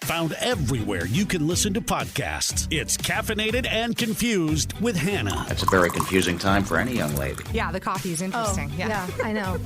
Found everywhere you can listen to podcasts. It's Caffeinated and Confused with Hannah. That's a very confusing time for any young lady. Yeah, the coffee is interesting. Yeah, I know.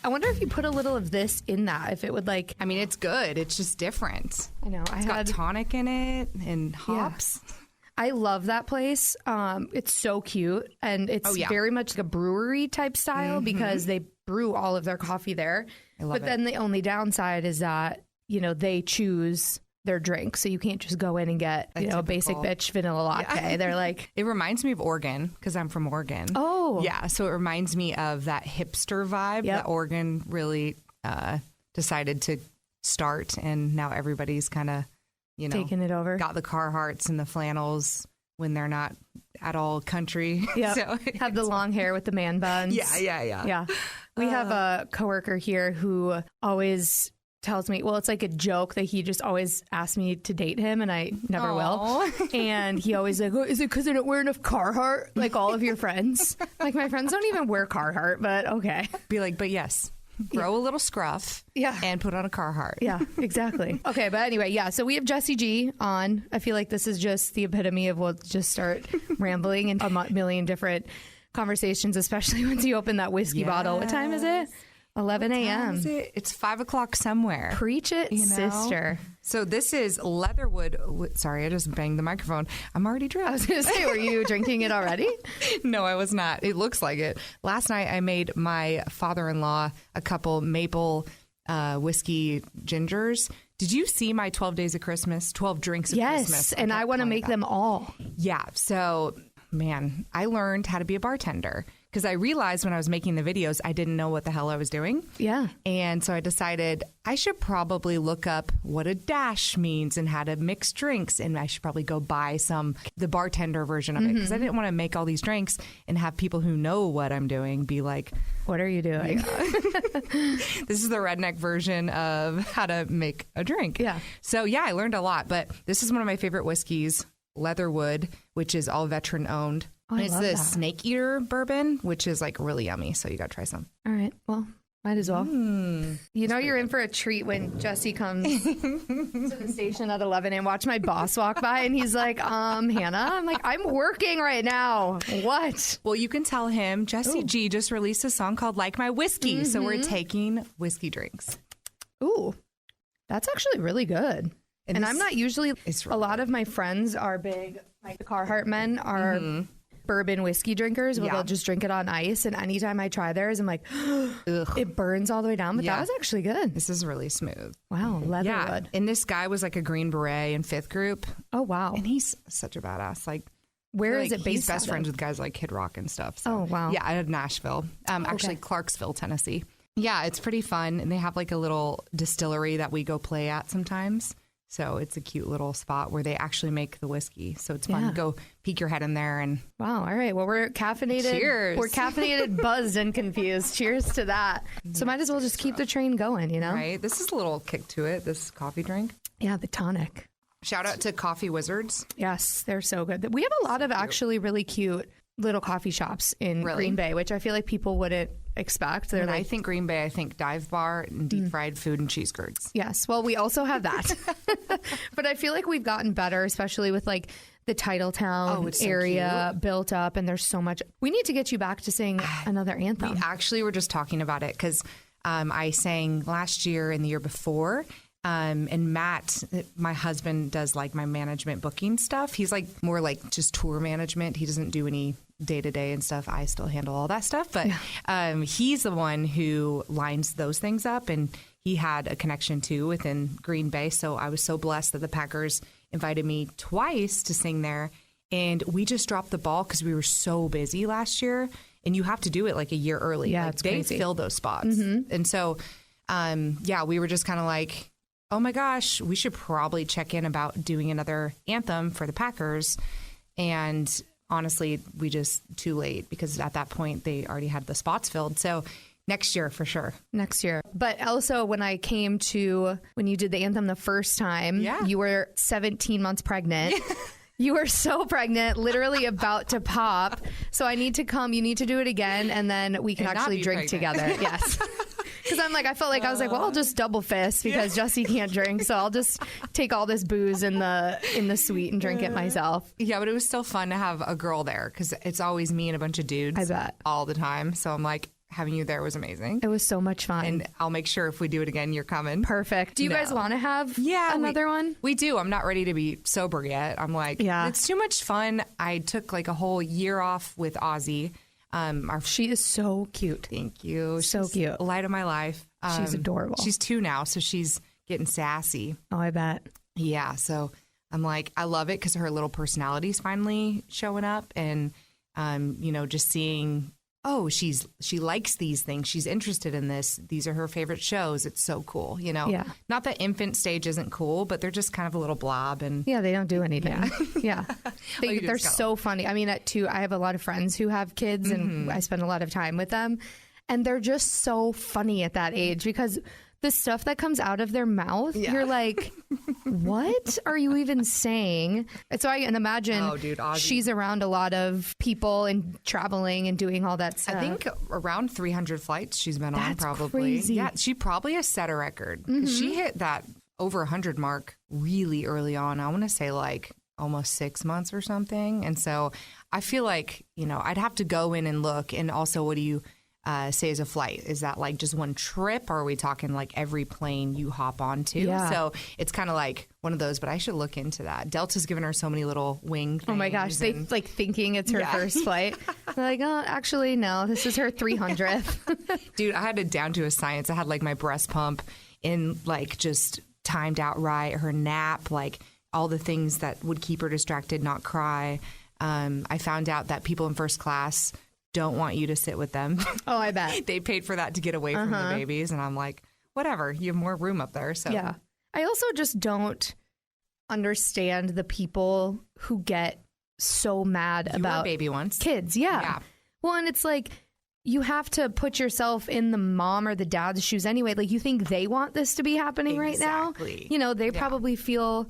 I wonder if you put a little of this in that, if it would like... I mean, it's good. It's just different. I know. It's got tonic in it and hops. Yeah. I love that place. It's so cute. And it's very much like a brewery type style because they brew all of their coffee there. But then the only downside is that, you know, they choose their drink. So you can't just go in and get, a basic bitch vanilla latte. Yeah. They're like... It reminds me of Oregon because I'm from Oregon. Oh. Yeah. So it reminds me of that hipster vibe that Oregon really decided to start. And now everybody's kind of, taking it over. Got the Carhartts and the flannels when they're not at all country. Yeah. So have the long hair with the man buns. Yeah. We have a coworker here who always tells me, well, it's like a joke that he just always asks me to date him, and I never will. And he always like, is it because I don't wear enough Carhartt like all of your friends? Like, my friends don't even wear Carhartt, but okay. Be like, but yes. Grow a little scruff and put on a Carhartt. Yeah, exactly. Okay, but anyway, so we have Jessie G on. I feel like this is just the epitome of we'll just start rambling in a million different conversations, especially once you open that whiskey bottle. What time is it? 11 a.m. It's 5 o'clock somewhere. Preach it, sister. So this is Leatherwood. Sorry, I just banged the microphone. I'm already drunk. I was going to say, were you drinking it already? No, I was not. It looks like it. Last night I made my father-in-law a couple maple whiskey gingers. Did you see my 12 days of Christmas? 12 drinks of Christmas? Yes, and I want to make them all. Yeah. So, man, I learned how to be a bartender. Because I realized when I was making the videos, I didn't know what the hell I was doing. Yeah. And so I decided I should probably look up what a dash means and how to mix drinks. And I should probably go buy the bartender version of it. Because I didn't want to make all these drinks and have people who know what I'm doing be like, what are you doing? Yeah. This is the redneck version of how to make a drink. Yeah. So, I learned a lot. But this is one of my favorite whiskeys, Leatherwood, which is all veteran owned. Oh, and it's the Snake Eater bourbon, which is like really yummy. So you got to try some. All right. Well, might as well. You're in for a treat when Jesse comes to the station at 11 and watch my boss walk by and he's like, Hannah, I'm like, I'm working right now. What? Well, you can tell him Jessie G just released a song called Like My Whiskey. So we're taking whiskey drinks. Ooh, that's actually really good. And I'm not usually, a lot of my friends are big, like the Carhartt men are bourbon whiskey drinkers. Well, they'll just drink it on ice. And anytime I try theirs, I'm like, it burns all the way down. But that was actually good. This is really smooth. Wow. Leatherwood. Yeah. And this guy was like a Green Beret in 5th group. Oh, wow. And he's such a badass. Like, where is it based? He's best friends with guys like Kid Rock and stuff. So. Oh, wow. Yeah, out of Nashville. Actually, Clarksville, Tennessee. Yeah, it's pretty fun. And they have like a little distillery that we go play at sometimes. So it's a cute little spot where they actually make the whiskey. So it's fun to go peek your head in there. And wow. All right. Well, we're caffeinated. Cheers. We're caffeinated, buzzed, and confused. Cheers to that. So might as well just keep the train going, Right. This is a little kick to it, this coffee drink. Yeah, the tonic. Shout out to Coffee Wizards. Yes, they're so good. We have a lot of actually really cute little coffee shops in Green Bay, which I feel like people wouldn't expect. When I think Green Bay, I think dive bar and deep fried food and cheese curds. Yes. Well, we also have that. But I feel like we've gotten better, especially with like the Titletown area built up. And there's so much. We need to get you back to sing another anthem. We actually were just talking about it because I sang last year and the year before. And Matt, my husband, does like my management booking stuff. He's like more like just tour management. He doesn't do any day-to-day and stuff. I still handle all that stuff. But he's the one who lines those things up. And he had a connection, too, within Green Bay. So I was so blessed that the Packers invited me twice to sing there. And we just dropped the ball because we were so busy last year. And you have to do it like a year early. Yeah, like, it's they crazy. fill those spots. And so, we were just kind of like, oh my gosh, we should probably check in about doing another anthem for the Packers. And honestly, we just too late because at that point they already had the spots filled. So next year for sure. Next year. But also when you did the anthem the first time, you were 17 months pregnant. You were so pregnant, literally about to pop. So I need to come. You need to do it again, and then we can actually drink together. Yes. Because I felt like I was like, well, I'll just double fist because Jessie can't drink, so I'll just take all this booze in the suite and drink it myself. Yeah, but it was still fun to have a girl there because it's always me and a bunch of dudes. I bet. All the time. So I'm like, having you there was amazing. It was so much fun. And I'll make sure if we do it again, you're coming. Perfect. Do you guys want to have another one? We do. I'm not ready to be sober yet. I'm like, it's too much fun. I took like a whole year off with Ozzy. She is so cute. Thank you. So cute. The light of my life. She's adorable. She's 2 now, so she's getting sassy. Oh, I bet. Yeah, so I'm like, I love it because her little personality's finally showing up, and just seeing, she likes these things. She's interested in this. These are her favorite shows. It's so cool, Yeah. Not that infant stage isn't cool, but they're just kind of a little blob. And yeah, they don't do anything. Yeah. They're so funny. I mean, I have a lot of friends who have kids, and I spend a lot of time with them. And they're just so funny at that age because the stuff that comes out of their mouth, you're like, what are you even saying? And so I can imagine she's around a lot of people and traveling and doing all that stuff. I think around 300 flights she's been on probably. Crazy. Yeah, she probably has set a record. She hit that over 100 mark really early on. I want to say like almost 6 months or something. And so I feel like, I'd have to go in and look. And also, what do you say is a flight? Is that like just one trip, or are we talking like every plane you hop onto? Yeah. So it's kind of like one of those, but I should look into that. Delta's given her so many little wing things. Oh my gosh, they like thinking it's her first flight. They're like, oh, actually, no, this is her 300th. Dude, I had it down to a science. I had like my breast pump in like just timed out right, her nap, like all the things that would keep her distracted, not cry. I found out that people in first class don't want you to sit with them. Oh, I bet. They paid for that to get away from the babies. And I'm like, whatever, you have more room up there. So yeah. I also just don't understand the people who get so mad about baby once. Kids. Yeah. Well, and it's like, you have to put yourself in the mom or the dad's shoes anyway. Like, you think they want this to be happening right now? They probably feel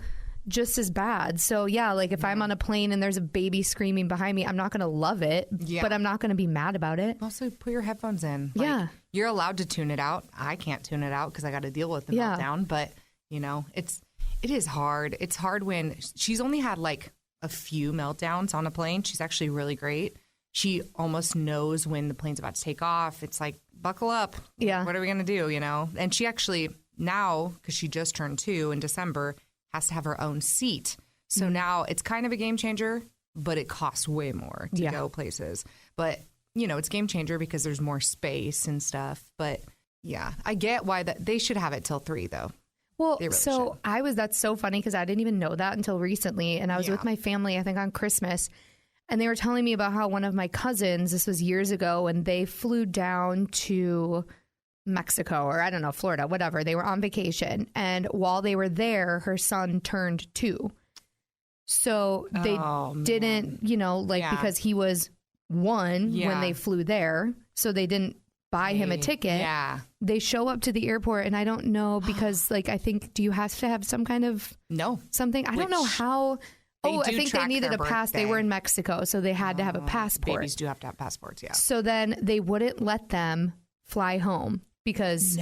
just as bad. So yeah, like if I'm on a plane and there's a baby screaming behind me, I'm not going to love it, but I'm not going to be mad about it. Also, put your headphones in. Like, you're allowed to tune it out. I can't tune it out because I got to deal with the meltdown. But it is hard. It's hard when she's only had like a few meltdowns on a plane. She's actually really great. She almost knows when the plane's about to take off. It's like, buckle up. Yeah. What are we going to do? And she actually now, because she just turned 2 in December, has to have her own seat. So now it's kind of a game changer, but it costs way more to go places. But, it's game changer because there's more space and stuff. But yeah, I get why they should have it till 3 though. Well, really that's so funny because I didn't even know that until recently. And I was with my family, I think on Christmas, and they were telling me about how one of my cousins, this was years ago, and they flew down to Mexico or I don't know, Florida, whatever. They were on vacation. And while they were there, her son turned 2. So they didn't, because he was 1 when they flew there. So they didn't buy him a ticket. Yeah. They show up to the airport and I don't know because I think, do you have to have some kind of something? I don't know how. I think they needed a pass. They were in Mexico, so they had to have a passport. Babies do have to have passports, yeah. So then they wouldn't let them fly home because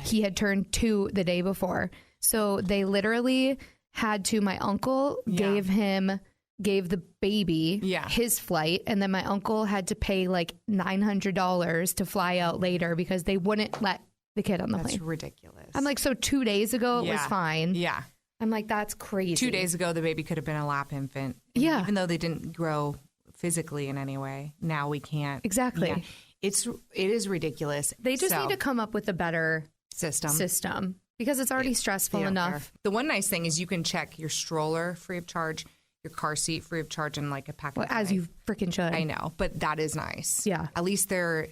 he had turned 2 the day before. So they literally had to, my uncle gave the baby his flight, and then my uncle had to pay like $900 to fly out later because they wouldn't let the kid on the plane. That's ridiculous. I'm like, so 2 days ago it was fine. Yeah. I'm like, that's crazy. 2 days ago, the baby could have been a lap infant. Yeah. Even though they didn't grow physically in any way. Now we can't. Exactly. Yeah. It is ridiculous. They just need to come up with a better system because it's already stressful enough. The one nice thing is you can check your stroller free of charge, your car seat free of charge, and like a pack of as you freaking should. I know, but that is nice. Yeah. At least they're,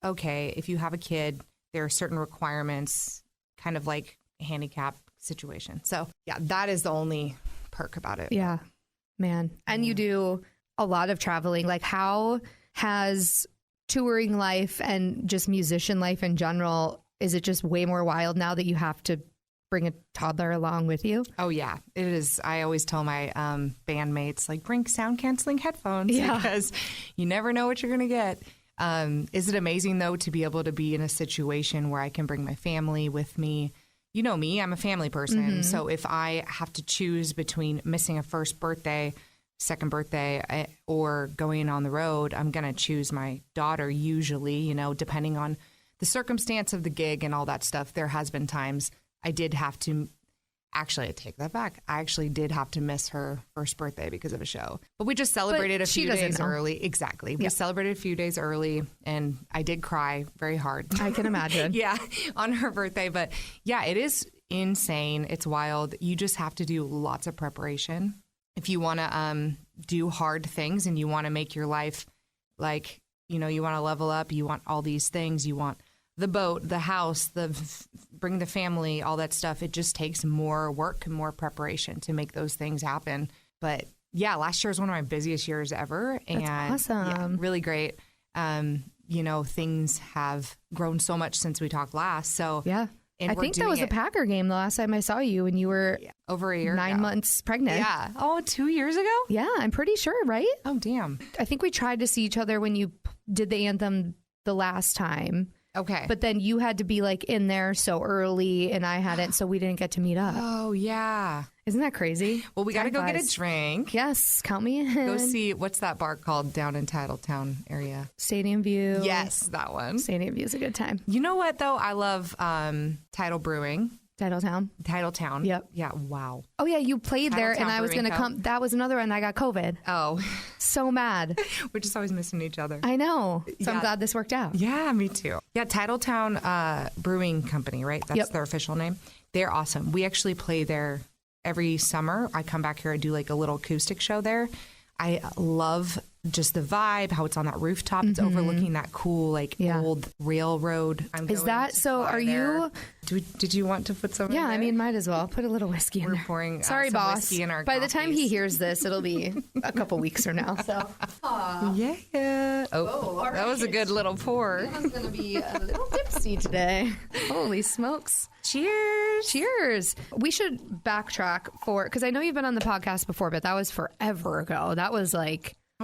okay, if you have a kid, there are certain requirements, kind of like a handicap situation. So yeah, that is the only perk about it. Yeah, man. And you do a lot of traveling. Like, how has touring life and just musician life in general, is it just way more wild now that you have to bring a toddler along with you? Oh yeah, it is. I always tell my bandmates, like, bring sound canceling headphones because you never know what you're going to get. Is it amazing, though, to be able to be in a situation where I can bring my family with me? You know me, I'm a family person. So if I have to choose between missing a first birthday, second birthday, or going on the road, I'm going to choose my daughter usually, you know, depending on the circumstance of the gig and all that stuff. There has been times I did have to, actually, I take that back. I actually did have to miss her first birthday because of a show. But we just celebrated a few days early. Exactly. We celebrated a few days early, and I did cry very hard. I can imagine. Yeah, on her birthday. But yeah, it is insane. It's wild. You just have to do lots of preparation. If you want to do hard things and you want to make your life like, you know, you want to level up, you want all these things, you want the boat, the house, bring the family, all that stuff. It just takes more work and more preparation to make those things happen. But yeah, last year was one of my busiest years ever. And that's awesome. Yeah, really great. You know, things have grown so much since we talked last. So yeah. I think that was a Packer game the last time I saw you when you were over a year 9 months pregnant. Yeah. Oh, 2 years ago? Yeah, I'm pretty sure, right? Oh, damn. I think we tried to see each other when you did the anthem the last time. Okay. But then you had to be like in there so early and I hadn't, so we didn't get to meet up. Oh, yeah. Isn't that crazy? Well, we got to go get a drink. Yes. Count me in. Go see, what's that bar called down in Titletown area? Stadium View. Yes, that one. Stadium View is a good time. You know what, though? I love Title Brewing. Titletown. Yep. Yeah. Wow. Oh, yeah. You played there and I was going to come. That was another one. I got COVID. Oh. So mad. We're just always missing each other. I know. So I'm glad this worked out. Yeah, me too. Yeah. Titletown Brewing Company, right? That's their official name. They're awesome. We actually play there every summer. I come back here. I do like a little acoustic show there. I love just the vibe, how it's on that rooftop. It's overlooking that cool, like, old railroad. Is that so? Are you? Did you want to put some? Yeah, in there? I mean, might as well put a little whiskey in there. We're pouring. Sorry, some boss. whiskey in our By the time coffees. he hears this, it'll be a couple weeks from now. So, yeah. Oh, that was a good little pour. I'm gonna be a little tipsy today. Holy smokes! Cheers! Cheers! We should backtrack because I know you've been on the podcast before, but that was forever ago. That was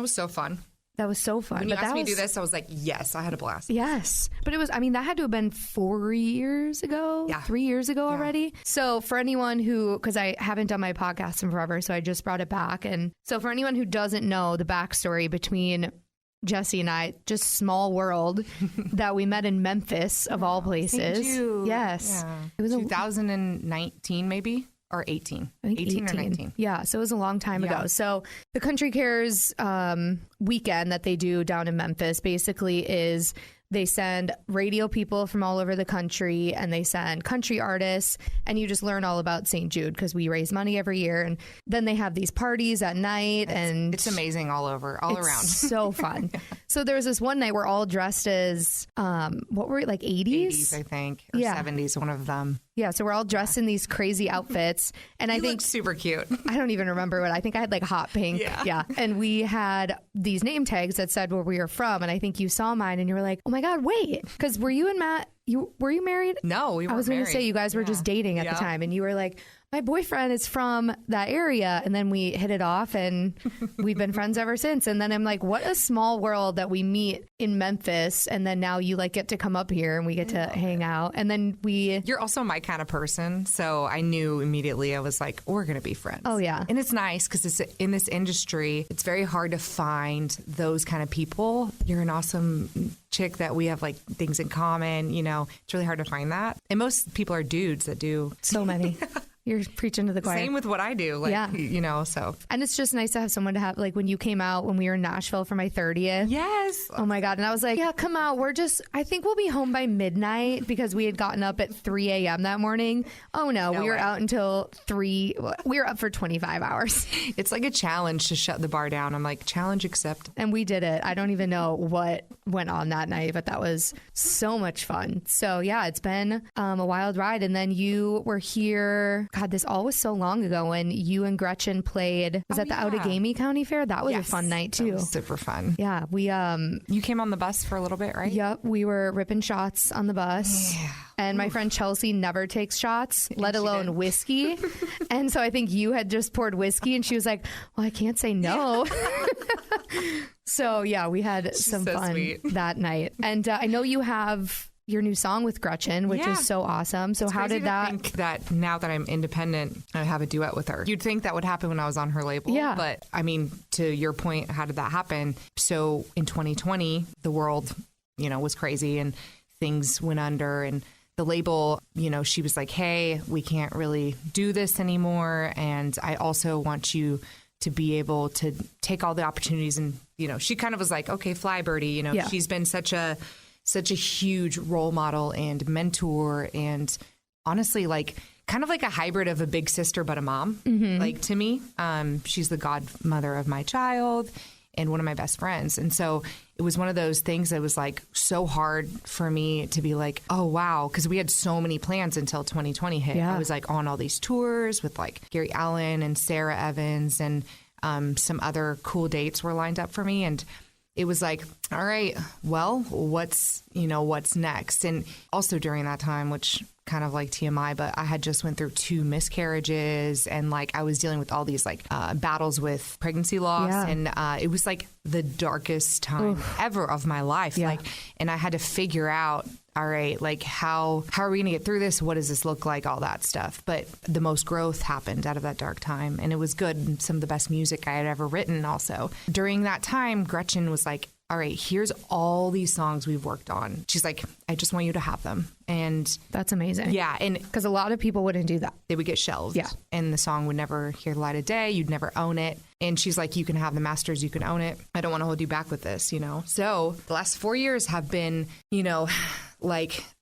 so fun. That was so fun. When you asked me to do this, I was like, yes, I had a blast. Yes. But it was, I mean, that had to have been 4 years ago, 3 years ago already. So for anyone who, because I haven't done my podcast in forever, so I just brought it back. And so for anyone who doesn't know the backstory between Jessie and I, just small world, that we met in Memphis, of all places. Yes. Yeah. It was 2019, maybe. Or 18. I think 18 or 19. Yeah, so it was a long time ago. So the Country Cares weekend that they do down in Memphis basically is they send radio people from all over the country and they send country artists, and you just learn all about St. Jude because we raise money every year. And then they have these parties at night, and it's amazing all around. So fun. So there was this one night we're all dressed as what were we, like 80s, I think, or 70s, one of them. Yeah, so we're all dressed in these crazy outfits, and I think super cute. I don't even remember what I think. I had like hot pink, and we had these name tags that said where we were from, and I think you saw mine, and you were like, "Oh my God, wait!" Because were you and Matt? Were you married? No, we weren't. I was going to say you guys were just dating at the time, and you were like, my boyfriend is from that area. And then we hit it off, and we've been friends ever since. And then I'm like, what a small world that we meet in Memphis. And then now you like get to come up here and we get to hang out. And then you're also my kind of person. So I knew immediately, I was like, we're going to be friends. Oh, yeah. And it's nice because it's in this industry, it's very hard to find those kind of people. You're an awesome chick that we have like things in common, you know. It's really hard to find that. And most people are dudes that do so many. You're preaching to the choir. Same with what I do, you know, so. And it's just nice to have someone to have, like, when you came out when we were in Nashville for my 30th. Yes. Oh, my God. And I was like, yeah, come out. I think we'll be home by midnight because we had gotten up at 3 a.m. that morning. Oh, no. We were out until 3. We were up for 25 hours. It's like a challenge to shut the bar down. I'm like, challenge accept. And we did it. I don't even know what went on that night, but that was so much fun. So, yeah, it's been a wild ride. And then you were here. God, this all was so long ago when you and Gretchen played. Was that the Outagamie County Fair? That was a fun night too. That was super fun. Yeah, we you came on the bus for a little bit, right? Yep, we were ripping shots on the bus. Yeah. And my friend Chelsea never takes shots, let alone whiskey. And so I think you had just poured whiskey, and she was like, "Well, I can't say no." So yeah, we had some fun that night. And I know you have your new song with Gretchen, which is so awesome. So how did that... think that now that I'm independent, I have a duet with her. You'd think that would happen when I was on her label. Yeah. But I mean, to your point, how did that happen? So in 2020, the world, was crazy and things went under, and the label, she was like, hey, we can't really do this anymore. And I also want you to be able to take all the opportunities. And, she kind of was like, okay, fly birdie. She's been such a huge role model and mentor, and honestly, kind of like a hybrid of a big sister but a mom. To me, she's the godmother of my child and one of my best friends. And so it was one of those things that was so hard for me to be like, oh wow, because we had so many plans until 2020 hit. I was on all these tours with Gary Allen and Sarah Evans, and some other cool dates were lined up for me, and it was all right, well, what's next? And also during that time, which kind of TMI, but I had just went through 2 miscarriages, and I was dealing with all these battles with pregnancy loss. And it was the darkest time ever of my life. And I had to figure out, all right, how are we going to get through this? What does this look like? All that stuff. But the most growth happened out of that dark time. And it was good. And some of the best music I had ever written also. During that time, Gretchen was like, all right, here's all these songs we've worked on. She's like, I just want you to have them. And that's amazing. Yeah. And because a lot of people wouldn't do that. They would get shelved. Yeah. And the song would never hear the light of day. You'd never own it. And she's like, you can have the masters. You can own it. I don't want to hold you back with this, So the last 4 years have been, all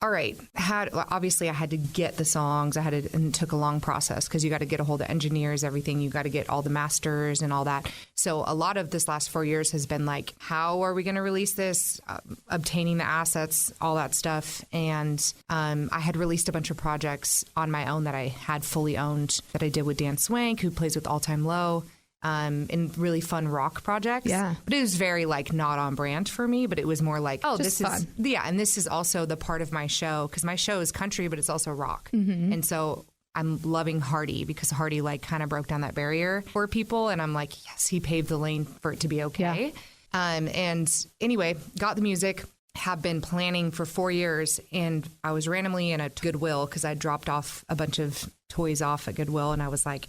right, obviously I had to get the songs. And it took a long process because you got to get a hold of engineers, everything. You got to get all the masters and all that. So a lot of this last 4 years has been how are we going to release this? Obtaining the assets, all that stuff. And I had released a bunch of projects on my own that I had fully owned that I did with Dan Swank, who plays with All Time Low. And really fun rock projects. Yeah. But it was very not on brand for me, but it was more this fun. Is yeah, and this is also the part of my show, because my show is country, but it's also rock. And so I'm loving Hardy, because Hardy kind of broke down that barrier for people, and I'm like, yes, he paved the lane for it to be okay. And anyway, got the music. Have been planning for 4 years, and I was randomly in a Goodwill because I dropped off a bunch of toys off at Goodwill, and I was like,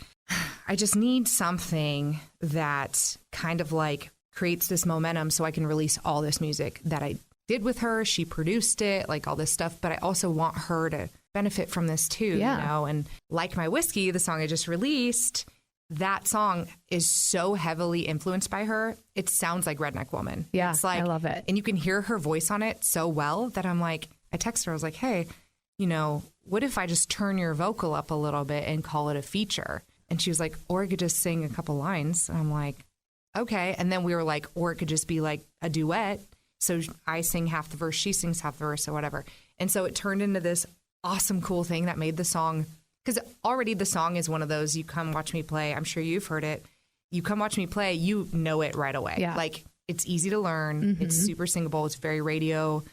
I just need something that kind of creates this momentum so I can release all this music that I did with her. She produced it, all this stuff, but I also want her to benefit from this too, and Like My Whiskey, the song I just released, that song is so heavily influenced by her. It sounds like Redneck Woman. Yeah, it's I love it. And you can hear her voice on it so well that I'm I text her, I was like, hey, what if I just turn your vocal up a little bit and call it a feature? And she was like, or I could just sing a couple lines. And I'm like, okay. And then we were like, or it could just be a duet. So I sing half the verse, she sings half the verse, or whatever. And so it turned into this awesome, cool thing that made the song, because already the song is one of those, you come watch me play. I'm sure you've heard it. You come watch me play, you know it right away. Yeah. It's easy to learn. It's super singable. It's very radio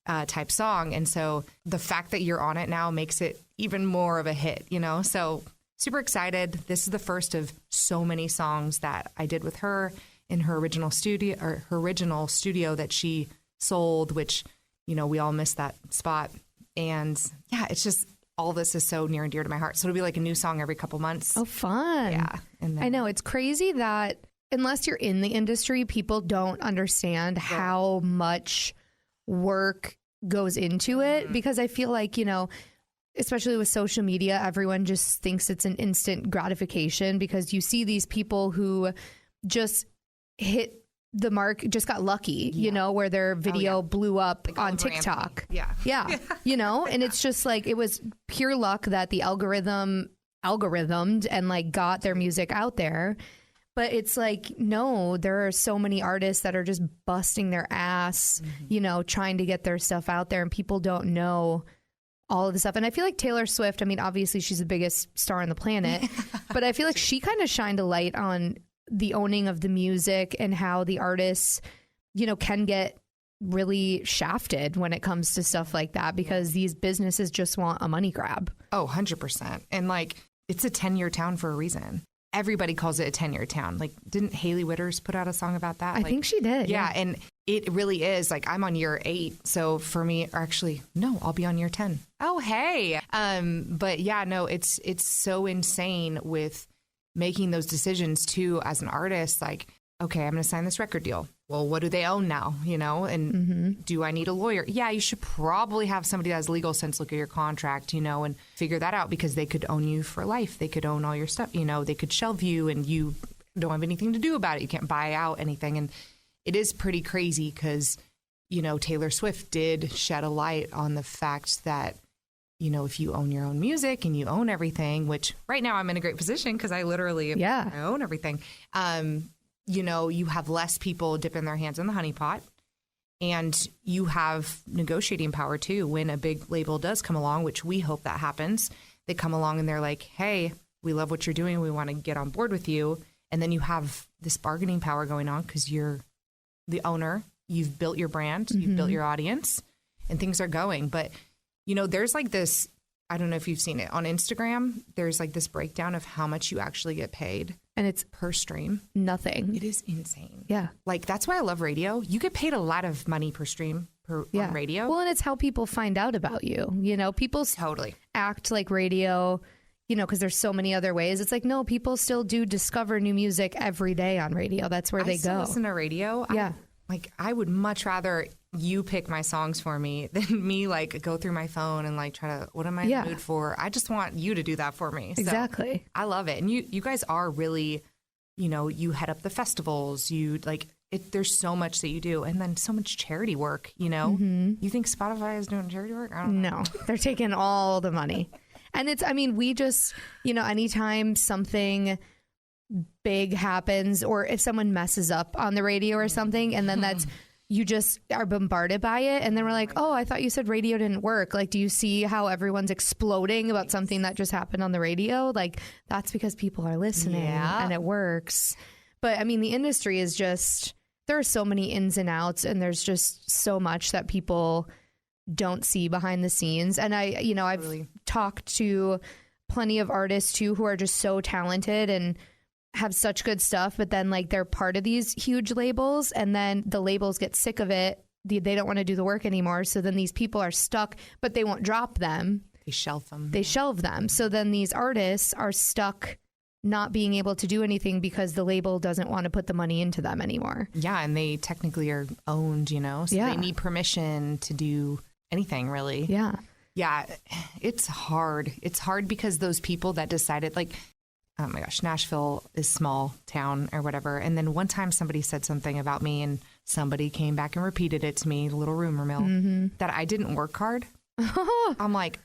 type song. And so the fact that you're on it now makes it even more of a hit, So super excited. This is the first of so many songs that I did with her in her original studio that she sold, which, we all missed that spot. And yeah, it's just, all this is so near and dear to my heart. So it'll be a new song every couple months. Oh, fun. Yeah. And then, I know. It's crazy that unless you're in the industry, people don't understand how much work goes into it, because I feel especially with social media, everyone just thinks it's an instant gratification, because you see these people who just hit the mark, just got lucky, where their video blew up on TikTok. Yeah. And it's just it was pure luck that the algorithmed and got their music out there. But it's no, there are so many artists that are just busting their ass, trying to get their stuff out there, and people don't know all of the stuff. And I feel like Taylor Swift, obviously she's the biggest star on the planet, but I feel like she kind of shined a light on the owning of the music and how the artists, can get really shafted when it comes to stuff like that, because these businesses just want a money grab. Oh, 100%. And it's a 10-year town for a reason. everybody calls it a 10-year town. Like, didn't Haley Witters put out a song about that? I think she did. Yeah, and it really is. Like, I'm on year 8. So for me, actually, no, I'll be on year 10. Oh, hey. But yeah, no, it's so insane with making those decisions too as an artist. Like, okay, I'm going to sign this record deal. Well, what do they own now? You know, and do I need a lawyer? Yeah, you should probably have somebody that has legal sense look at your contract, you know, and figure that out, because they could own you for life. They could own all your stuff. You know, they could shelve you and you don't have anything to do about it. You can't buy out anything. And it is pretty crazy because, you know, Taylor Swift did shed a light on the fact that, you know, if you own your own music and you own everything, which right now I'm in a great position because I literally I own everything. You know, you have less people dipping their hands in the honeypot, and you have negotiating power too. When a big label does come along, which we hope that happens, they come along and they're like, hey, we love what you're doing. We want to get on board with you. And then you have this bargaining power going on because you're the owner. You've built your brand, you've built your audience, and things are going. But, you know, there's like this, I don't know if you've seen it on Instagram, there's like this breakdown of how much you actually get paid. And it's per stream. Nothing. It is insane. Yeah. Like, that's why I love radio. You get paid a lot of money per stream on radio. Well, and it's how people find out about you. You know, people totally act like radio, you know, because there's so many other ways. It's like, no, people still do discover new music every day on radio. That's where they go. Listen to radio. Yeah. I would much rather you pick my songs for me than me like go through my phone and like try to, what am I in the mood for? I just want you to do that for me. Exactly. So I love it. And you guys are really, you know, you head up the festivals, you like it. There's so much that you do, and then so much charity work, you know. You think Spotify is doing charity work? I don't know. No, they're taking all the money. And it's, I mean, we just, you know, anytime something big happens, or if someone messes up on the radio or something, and then that's, you just are bombarded by it. And then we're like, oh, I thought you said radio didn't work. Like, do you see how everyone's exploding about something that just happened on the radio? Like, that's because people are listening and it works. But I mean, the industry is just, there are so many ins and outs, and there's just so much that people don't see behind the scenes. And I've talked to plenty of artists too who are just so talented and have such good stuff, but then like they're part of these huge labels, and then the labels get sick of it. They don't want to do the work anymore. So then these people are stuck, but they won't drop them. They shelve them. So then these artists are stuck not being able to do anything because the label doesn't want to put the money into them anymore. Yeah. And they technically are owned, you know, so they need permission to do anything really. Yeah. Yeah. It's hard. It's hard because those people that decided, like, oh my gosh, Nashville is small town or whatever. And then one time somebody said something about me, and somebody came back and repeated it to me, a little rumor mill, that I didn't work hard. I'm like,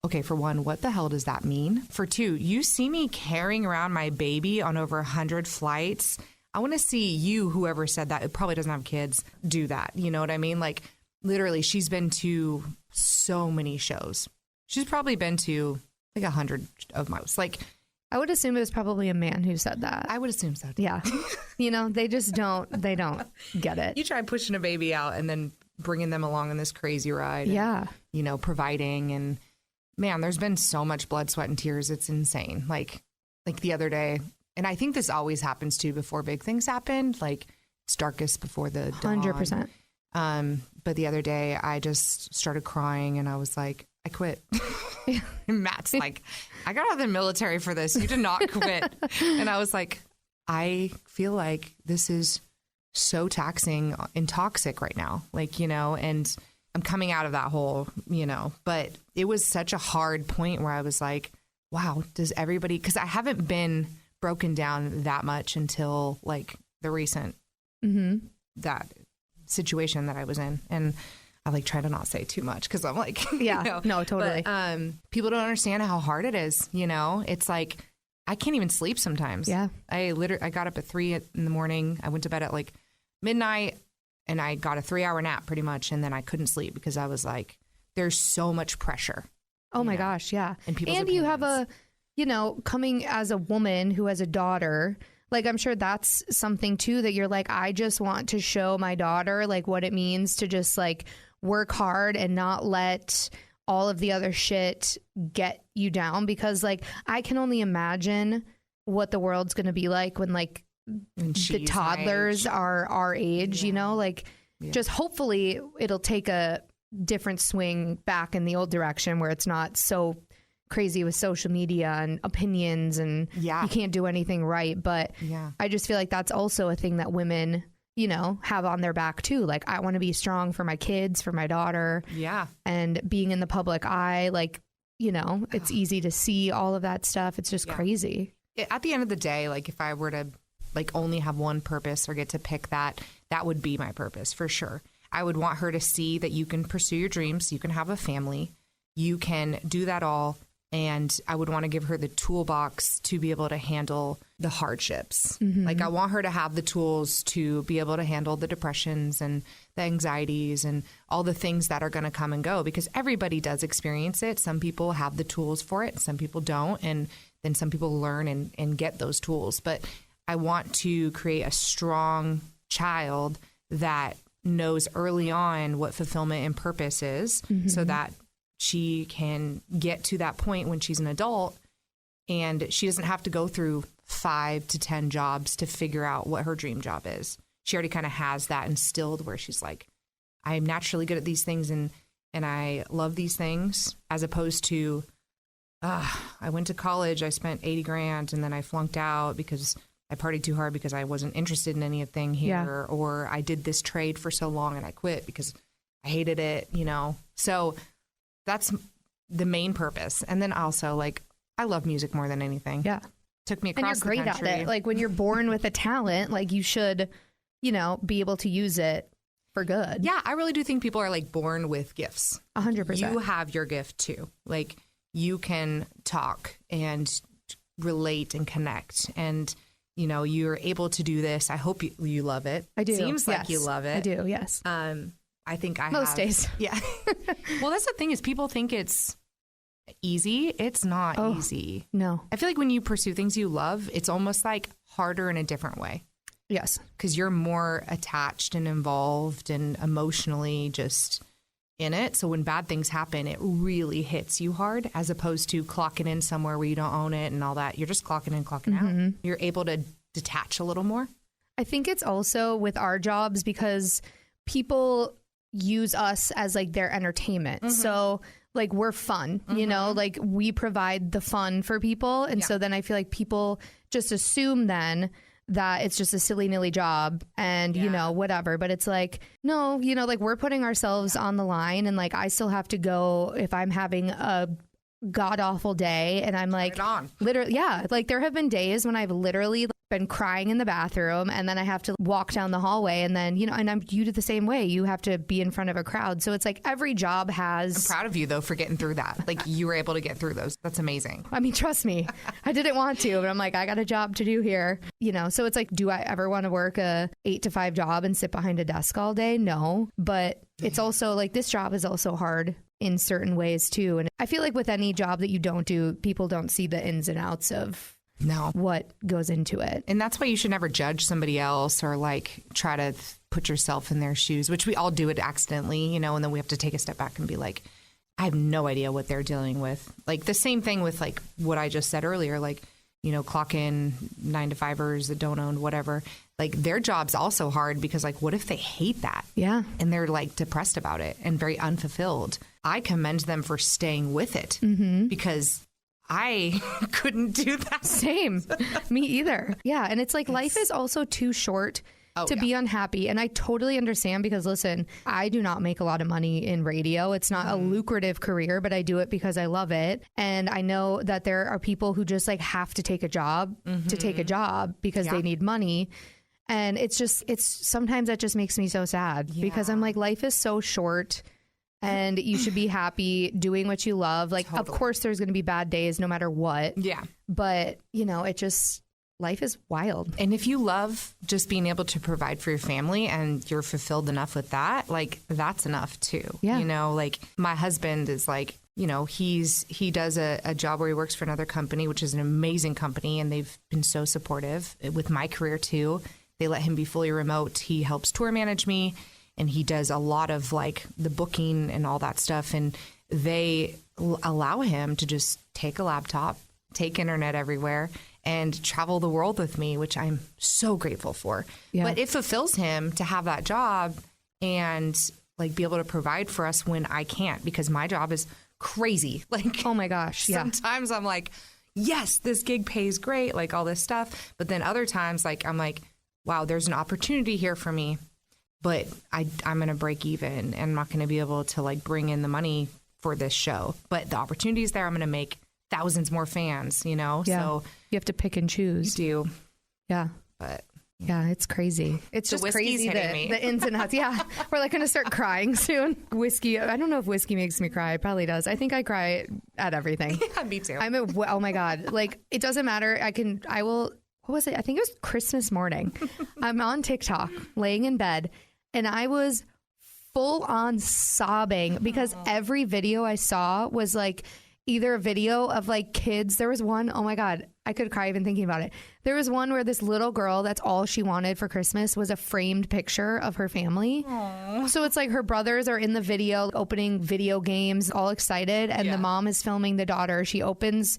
okay, for one, what the hell does that mean? For two, you see me carrying around my baby on over 100 flights. I want to see you, whoever said that, it probably doesn't have kids, do that. You know what I mean? Like, literally, she's been to so many shows. She's probably been to like 100 of most. Like, I would assume it was probably a man who said that. I would assume so. Yeah. You know, they don't get it. You try pushing a baby out and then bringing them along on this crazy ride. Yeah. And, you know, providing. And man, there's been so much blood, sweat, and tears. It's insane. Like the other day, and I think this always happens too before big things happen. Like, it's darkest before the dawn. 100%. But the other day I just started crying and I was like, I quit. And Matt's like, I got out of the military for this. You did not quit. And I was like, I feel like this is so taxing and toxic right now. Like, you know, and I'm coming out of that hole, you know, but it was such a hard point where I was like, wow, does everybody, because I haven't been broken down that much until like the recent, that situation that I was in. And I like try to not say too much because I'm like, yeah, you know, no, totally. But, people don't understand how hard it is. You know, it's like, I can't even sleep sometimes. Yeah. I got up at 3 in the morning. I went to bed at like midnight, and I got a 3-hour nap pretty much. And then I couldn't sleep because I was like, there's so much pressure. Oh my gosh. Yeah. And you have you know, coming as a woman who has a daughter, like, I'm sure that's something too that you're like, I just want to show my daughter like what it means to just like work hard and not let all of the other shit get you down, because like I can only imagine what the world's going to be like when like the toddlers are our age, you know, like just hopefully it'll take a different swing back in the old direction where it's not so crazy with social media and opinions and you can't do anything right. But I just feel like that's also a thing that women, you know, have on their back too. Like, I want to be strong for my kids, for my daughter. Yeah. And being in the public eye, like, you know, it's easy to see all of that stuff. It's just crazy. At the end of the day, like, if I were to like only have one purpose or get to pick that would be my purpose for sure. I would want her to see that you can pursue your dreams, you can have a family, you can do that all. And I would want to give her the toolbox to be able to handle the hardships. Like, I want her to have the tools to be able to handle the depressions and the anxieties and all the things that are going to come and go, because everybody does experience it. Some people have the tools for it, some people don't. And then some people learn and get those tools. But I want to create a strong child that knows early on what fulfillment and purpose is, so that she can get to that point when she's an adult and she doesn't have to go through 5 to 10 jobs to figure out what her dream job is. She already kind of has that instilled where she's like, I'm naturally good at these things and I love these things, as opposed to, I went to college, I spent $80,000 and then I flunked out because I partied too hard because I wasn't interested in anything here, or I did this trade for so long and I quit because I hated it, you know? So that's the main purpose. And then also, like, I love music more than anything. Yeah. Took me across the country. And you're great at it. Like, when you're born with a talent, like, you should, you know, be able to use it for good. Yeah, I really do think people are, like, born with gifts. 100%. You have your gift, too. Like, you can talk and relate and connect. And, you know, you're able to do this. I hope you love it. I do. Seems like you love it. I do, yes. I think most days. Yeah. Well, that's the thing, is people think it's easy. It's not easy. No. I feel like when you pursue things you love, it's almost like harder in a different way. Yes. Because you're more attached and involved and emotionally just in it. So when bad things happen, it really hits you hard, as opposed to clocking in somewhere where you don't own it and all that. You're just clocking in, clocking out. You're able to detach a little more. I think it's also with our jobs because people use us as like their entertainment. So like, we're fun, you know, like we provide the fun for people. And so then I feel like people just assume then that it's just a silly nilly job and, you know, whatever. But it's like, no, you know, like, we're putting ourselves on the line, and like, I still have to go if I'm having a god awful day and I'm like, literally, like, there have been days when I've literally been crying in the bathroom and then I have to walk down the hallway, and then, you know, and you do the same way. You have to be in front of a crowd. So it's like every job has. I'm proud of you though for getting through that. Like, you were able to get through those. That's amazing. I mean, trust me, I didn't want to, but I'm like, I got a job to do here, you know? So it's like, do I ever want to work a 8 to 5 job and sit behind a desk all day? No. But it's also like, this job is also hard in certain ways too. And I feel like with any job that you don't do, people don't see the ins and outs of what goes into it. And that's why you should never judge somebody else or like try to put yourself in their shoes, which we all do it accidentally, you know, and then we have to take a step back and be like, I have no idea what they're dealing with. Like, the same thing with like what I just said earlier, like, you know, clock in 9 to 5ers that don't own whatever. Like, their job's also hard because, like, what if they hate that? Yeah. And they're like depressed about it and very unfulfilled. I commend them for staying with it because I couldn't do that. Same. Me either. Yeah. And it's like, life is also too short to be unhappy. And I totally understand, because listen, I do not make a lot of money in radio. It's not a lucrative career, but I do it because I love it. And I know that there are people who just like have to take a job to take a job because they need money. And it's sometimes that just makes me so sad because I'm like, life is so short. And you should be happy doing what you love. Like, of course, there's going to be bad days no matter what. Yeah. But, you know, life is wild. And if you love just being able to provide for your family and you're fulfilled enough with that, like, that's enough too. Yeah. You know, like, my husband is like, you know, he does a job where he works for another company, which is an amazing company. And they've been so supportive with my career too. They let him be fully remote. He helps tour manage me. And he does a lot of like the booking and all that stuff. And they allow him to just take a laptop, take internet everywhere, and travel the world with me, which I'm so grateful for. Yeah. But it fulfills him to have that job and like be able to provide for us when I can't, because my job is crazy. Like, oh my gosh. Yeah. Sometimes I'm like, yes, this gig pays great, like all this stuff. But then other times, like, I'm like, wow, there's an opportunity here for me, but I'm going to break even and I'm not going to be able to like bring in the money for this show. But the opportunity is there. I'm going to make thousands more fans, you know? Yeah. So you have to pick and choose. You do. Yeah. But yeah, it's crazy. It's just crazy, the ins and outs. Yeah. We're like going to start crying soon. Whiskey. I don't know if whiskey makes me cry. It probably does. I think I cry at everything. Yeah, me too. Oh my God. Like, it doesn't matter. I will, what was it? I think it was Christmas morning. I'm on TikTok laying in bed and I was full on sobbing because every video I saw was like either a video of like kids. There was one, oh my God, I could cry even thinking about it. There was one where this little girl, that's all she wanted for Christmas was a framed picture of her family. Aww. So it's like her brothers are in the video opening video games, all excited. And the mom is filming the daughter. She opens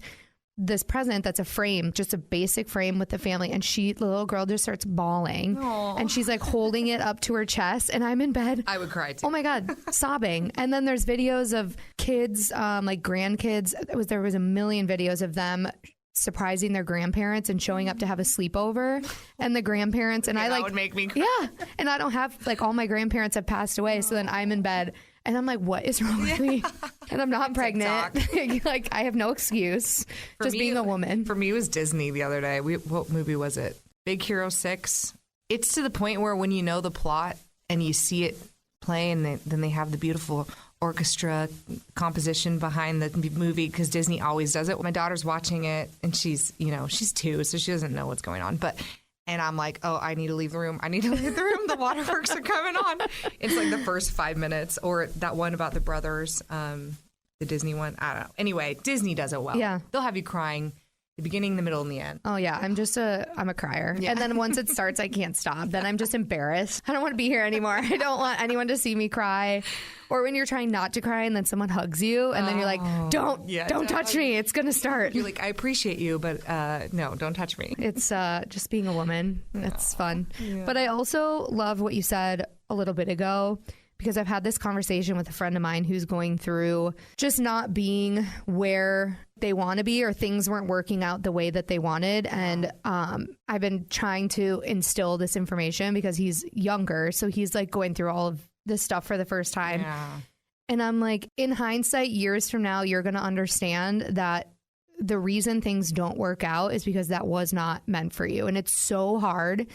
this present that's a frame, just a basic frame with the family. And the little girl just starts bawling. Aww. And she's like holding it up to her chest. And I'm in bed. I would cry too. Oh my God, sobbing. And then there's videos of kids, like grandkids. There was a million videos of them surprising their grandparents and showing up to have a sleepover. And the grandparents, and that would make me cry. Yeah. And I don't have, like, all my grandparents have passed away. So then I'm in bed. And I'm like, what is wrong with me? And I'm not pregnant. Like, I have no excuse. Being a woman. For me, it was Disney the other day. What movie was it? Big Hero 6. It's to the point where when you know the plot and you see it play and then they have the beautiful orchestra composition behind the movie, because Disney always does it. My daughter's watching it and she's 2, so she doesn't know what's going on. And I'm like, oh, I need to leave the room. The waterworks are coming on. It's like the first 5 minutes. Or that one about the brothers, the Disney one. I don't know. Anyway, Disney does it well. Yeah. They'll have you crying the beginning, the middle, and the end. Oh, yeah. I'm a crier. Yeah. And then once it starts, I can't stop. Then I'm just embarrassed. I don't want to be here anymore. I don't want anyone to see me cry. Or when you're trying not to cry and then someone hugs you and then you're like, don't touch me. It's going to start. You're like, I appreciate you, but no, don't touch me. It's just being a woman. It's fun. Yeah. But I also love what you said a little bit ago, because I've had this conversation with a friend of mine who's going through just not being where they want to be, or things weren't working out the way that they wanted. And I've been trying to instill this information because he's younger. So he's like going through all of this stuff for the first time. Yeah. And I'm like, in hindsight, years from now, you're going to understand that the reason things don't work out is because that was not meant for you. And it's so hard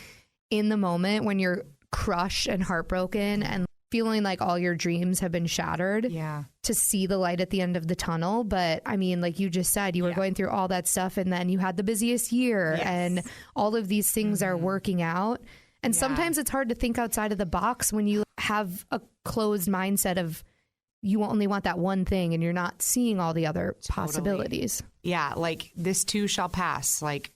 in the moment when you're crushed and heartbroken and feeling like all your dreams have been shattered, to see the light at the end of the tunnel. But I mean, like you just said, you were going through all that stuff and then you had the busiest year and all of these things are working out. And sometimes it's hard to think outside of the box when you have a closed mindset of you only want that one thing and you're not seeing all the other possibilities. Yeah, like this too shall pass. Like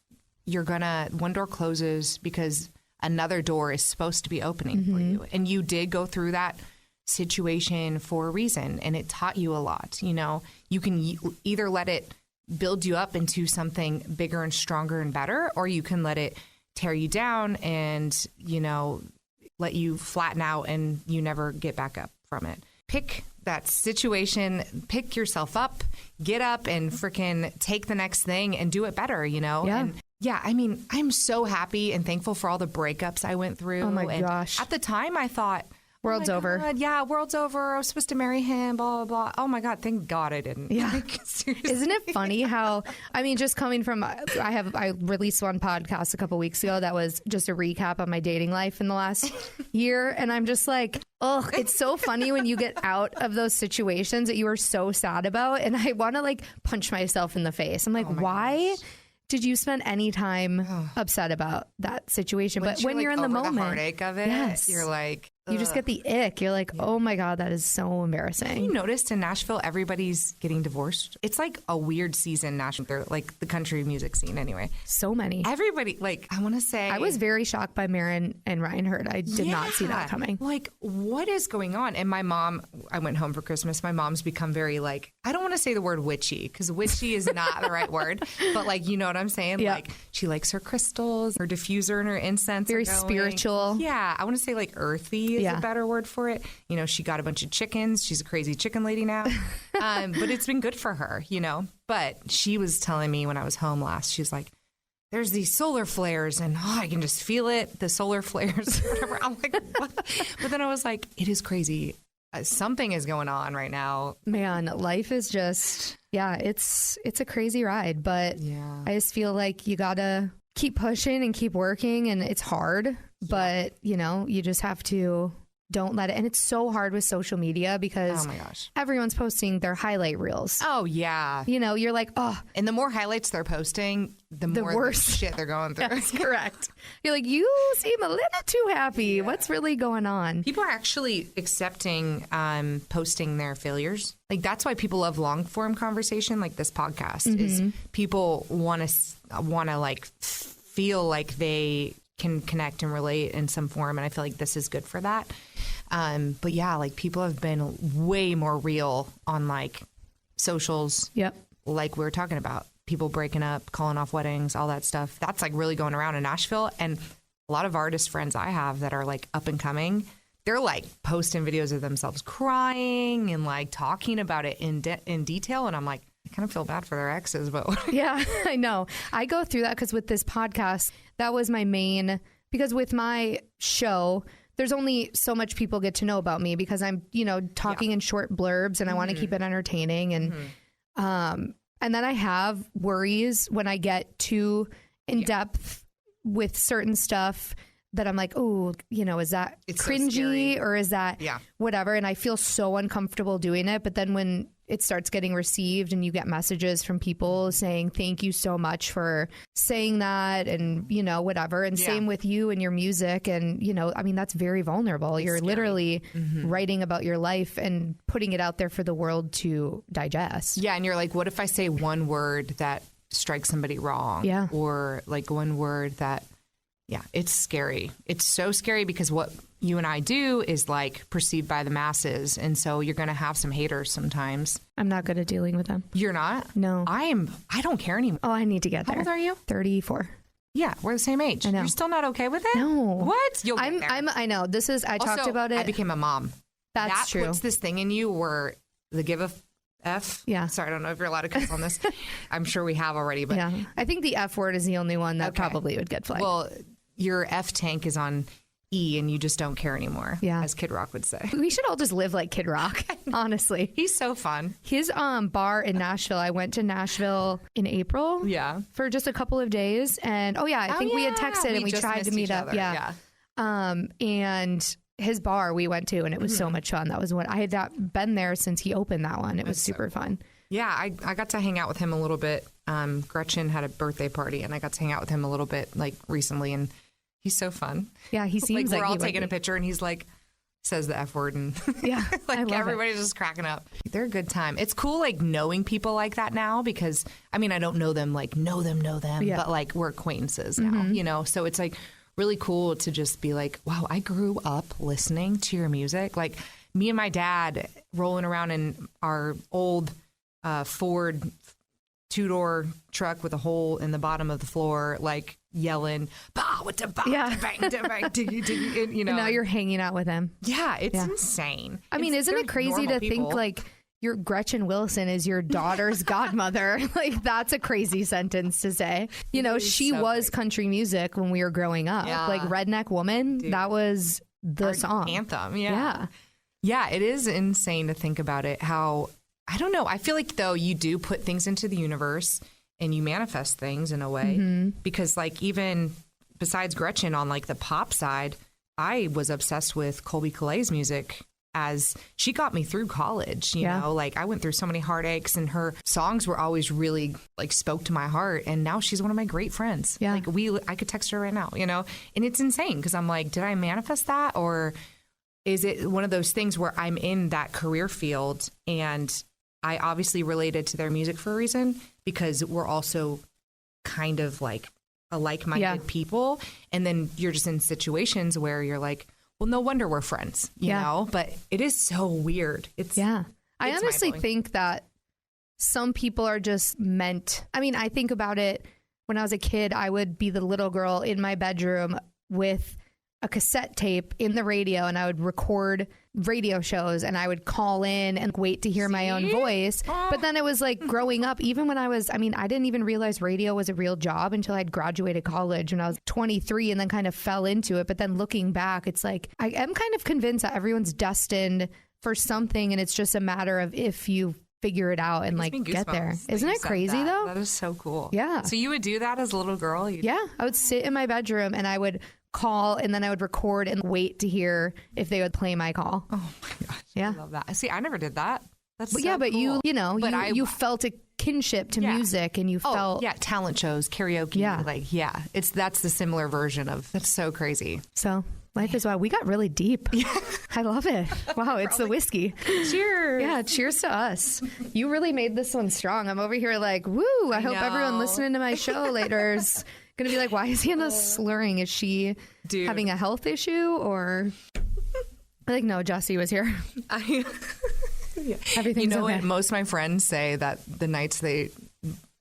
one door closes because another door is supposed to be opening for you. And you did go through that situation for a reason, and it taught you a lot. You know, you can either let it build you up into something bigger and stronger and better, or you can let it tear you down and, let you flatten out and you never get back up from it. Pick that situation, pick yourself up, get up and freaking take the next thing and do it better, Yeah. And I mean, I'm so happy and thankful for all the breakups I went through. Oh my gosh. At the time I thought, world's over. God, yeah, world's over. I was supposed to marry him, blah, blah, blah. Oh my God, thank God I didn't. Yeah. Like, isn't it funny how, I mean, just coming from, I released one podcast a couple weeks ago that was just a recap of my dating life in the last year. And I'm just like, oh, it's so funny when you get out of those situations that you were so sad about. And I want to like punch myself in the face. I'm like, why? Gosh. Did you spend any time upset about that situation? But when you're in the moment, the heartache of it, you're like, You just get the ick. You're like, oh my God, that is so embarrassing. Have you noticed in Nashville, everybody's getting divorced? It's like a weird season, Nashville, like the country music scene anyway. So many. Everybody, like, I want to say. I was very shocked by Marin and Reinhardt. I did not see that coming. Like, what is going on? And my mom, I went home for Christmas. My mom's become very, like, I don't want to say the word witchy, because witchy is not the right word. But, like, you know what I'm saying? Yeah. Like, she likes her crystals, her diffuser and her incense. Very spiritual. Yeah. I want to say, like, earthy is a better word for it. You know, she got a bunch of chickens. She's a crazy chicken lady now. But it's been good for her, you know. But she was telling me when I was home last, she's like, there's these solar flares and I can just feel it, the solar flares, whatever. I'm like, what? But then I was like, it is crazy. Something is going on right now. Man, life is just, it's a crazy ride. But I just feel like you got to keep pushing and keep working, and it's hard. But, you know, you just have to don't let it. And it's so hard with social media because everyone's posting their highlight reels. Oh, yeah. You know, you're like, oh. And the more highlights they're posting, the more worse shit they're going through. That's correct. You're like, you seem a little too happy. Yeah. What's really going on? People are actually accepting posting their failures. Like, that's why people love long form conversation like this podcast is people want to like feel like they can connect and relate in some form. And I feel like this is good for that. But yeah, like people have been way more real on like socials. Yep. Like we were talking about people breaking up, calling off weddings, all that stuff. That's like really going around in Nashville. And a lot of artist friends I have that are like up and coming, they're like posting videos of themselves crying and like talking about it in detail. And I'm like, I kind of feel bad for their exes, but yeah, I know. I go through that because with this podcast, that was my main, because with my show, there's only so much people get to know about me because I'm, you know, talking in short blurbs and I want to keep it entertaining. And then I have worries when I get too in depth with certain stuff that I'm like, oh, you know, is that cringy or is that whatever? And I feel so uncomfortable doing it. But then when it starts getting received and you get messages from people saying, thank you so much for saying that and, you know, whatever. And same with you and your music. And, you know, I mean, that's very vulnerable. You're literally writing about your life and putting it out there for the world to digest. Yeah. And you're like, what if I say one word that strikes somebody wrong? Yeah. Or like one word that, it's scary. It's so scary because what you and I do is like perceived by the masses. And so you're going to have some haters sometimes. I'm not good at dealing with them. You're not? No. I don't care anymore. Oh, I need to get there. How old are you? 34. Yeah, we're the same age. I know. You're still not okay with it? No. What? You'll get there. I know. This is, I talked about it. I became a mom. That's true. That puts this thing in you where the give a F. Yeah. Sorry, I don't know if you're allowed to cuss on this. I'm sure we have already. But I think the F word is the only one that probably would get flagged. Well, your F tank is on E and you just don't care anymore, as Kid Rock would say. We should all just live like Kid Rock, honestly. He's so fun. His bar in Nashville, I went to Nashville in April for just a couple of days. And I think we had texted and we tried to meet up. And his bar we went to and it was so much fun. That was when I had been there since he opened that one. It was super fun. Yeah, I got to hang out with him a little bit. Gretchen had a birthday party and I got to hang out with him a little bit like recently and he's so fun. Yeah, he seems like we're all taking a picture and he's like says the F word and like everybody's just cracking up. They're a good time. It's cool like knowing people like that now because I mean I don't know them like know them but like we're acquaintances now, you know. So it's like really cool to just be like, wow, I grew up listening to your music. Like me and my dad rolling around in our old Ford two-door truck with a hole in the bottom of the floor, like yelling, "Bah, what the bah, bang, bang, diggy, diggy," you know. And now you're hanging out with him. Yeah, it's insane. I mean, isn't it crazy to think like your Gretchen Wilson is your daughter's godmother? Like that's a crazy sentence to say. You know, she was country music when we were growing up. Yeah. Like Redneck Woman, that was the song anthem. Yeah, it is insane to think about it. How I don't know. I feel like, though, you do put things into the universe and you manifest things in a way because like even besides Gretchen on like the pop side, I was obsessed with Colby Caillat's music as she got me through college. You know, like I went through so many heartaches and her songs were always really like spoke to my heart. And now she's one of my great friends. Yeah. Like I could text her right now, you know, and it's insane because I'm like, did I manifest that or is it one of those things where I'm in that career field and I obviously related to their music for a reason because we're also kind of like a like-minded people. And then you're just in situations where you're like, well, no wonder we're friends, you know? But it is so weird. I honestly think that some people are just meant. I mean, I think about it when I was a kid, I would be the little girl in my bedroom with a cassette tape in the radio and I would record radio shows and I would call in and wait to hear my own voice. But then it was like growing up, even when I didn't even realize radio was a real job until I'd graduated college when I was 23 and then kind of fell into it. But then looking back, it's like, I am kind of convinced that everyone's destined for something and it's just a matter of if you figure it out and like get there. Isn't it crazy though? That is so cool. Yeah. So you would do that as a little girl? Yeah. I would sit in my bedroom and I would call and then I would record and wait to hear if they would play my call. Oh my gosh. Yeah. I love that. See, I never did that. That's but so yeah, but cool. you felt a kinship to music and you felt talent shows, karaoke. That's the similar version of that's so crazy. So life is wild. We got really deep. I love it. Wow, it's the whiskey. Cheers. Yeah, cheers to us. You really made this one strong. I'm over here like, woo. I hope everyone listening to my show later is going to be like, why is Hannah slurring? Is she having a health issue or... Like, no, Jessie was here. Everything's okay. What? Most of my friends say that the nights they